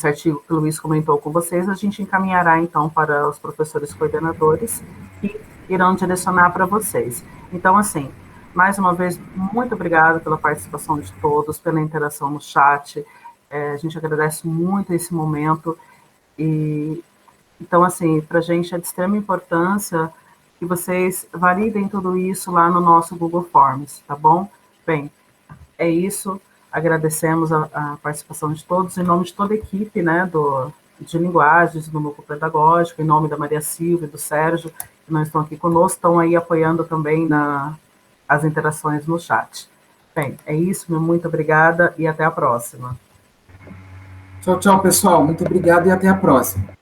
artigo que o Luiz comentou com vocês, a gente encaminhará, então, para os professores coordenadores, que irão direcionar para vocês. Então, assim, mais uma vez, muito obrigada pela participação de todos, pela interação no chat, a gente agradece muito esse momento, e então, assim, para a gente é de extrema importância que vocês validem tudo isso lá no nosso Google Forms, tá bom? Bem, é isso, agradecemos a participação de todos, em nome de toda a equipe, né, de linguagens, do Núcleo Pedagógico, em nome da Maria Silva e do Sérgio, que não estão aqui conosco, estão aí apoiando também as interações no chat. Bem, é isso, muito obrigada e até a próxima. Tchau, tchau, pessoal. Muito obrigado e até a próxima.